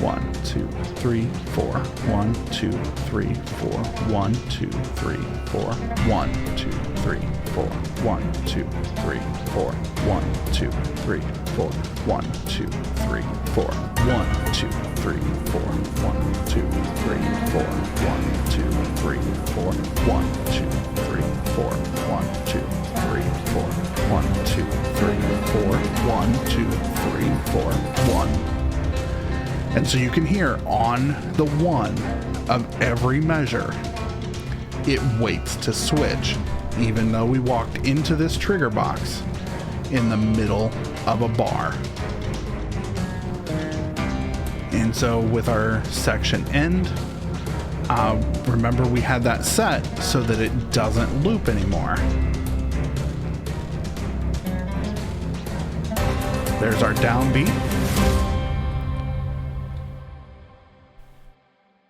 1, 2, 3, 4. 1, 2, 3, 4. 1, 2, 3, 4. 1, 2, 3, 4. 1, 2, 3, 4. 1, 2, 3, 4. 1, 2, 3, 4. 1, 2, 3, 4. 1, 2, 3, 4. 1, 2, 3, 4. 1, 2, 3, 4. 1, 2, 3, 4. 1, 2, 3, 4. 1, 2, 3, 4. 1. And so you can hear on the 1 of every measure, it waits to switch. Even though we walked into this trigger box, in the middle of a bar. And so with our section end, remember we had that set so that it doesn't loop anymore. There's our downbeat.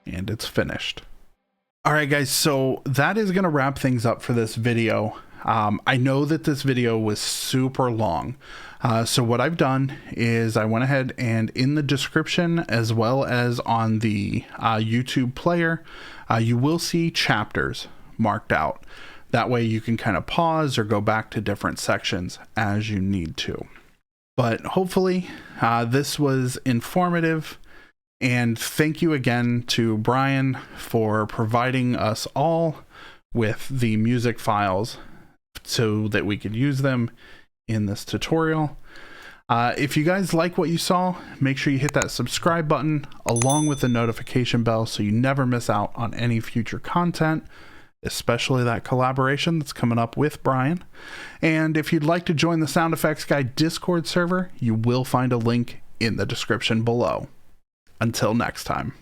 And it's finished. All right, guys, so that is going to wrap things up for this video. I know that this video was super long. So what I've done is I went ahead and in the description, as well as on the YouTube player, you will see chapters marked out. That way you can kind of pause or go back to different sections as you need to. But hopefully this was informative. And thank you again to Brian for providing us all with the music files so that we could use them in this tutorial. If you guys like what you saw, make sure you hit that subscribe button along with the notification bell so you never miss out on any future content, especially that collaboration that's coming up with Brian. And if you'd like to join the Sound Effects Guy Discord server, you will find a link in the description below. Until next time.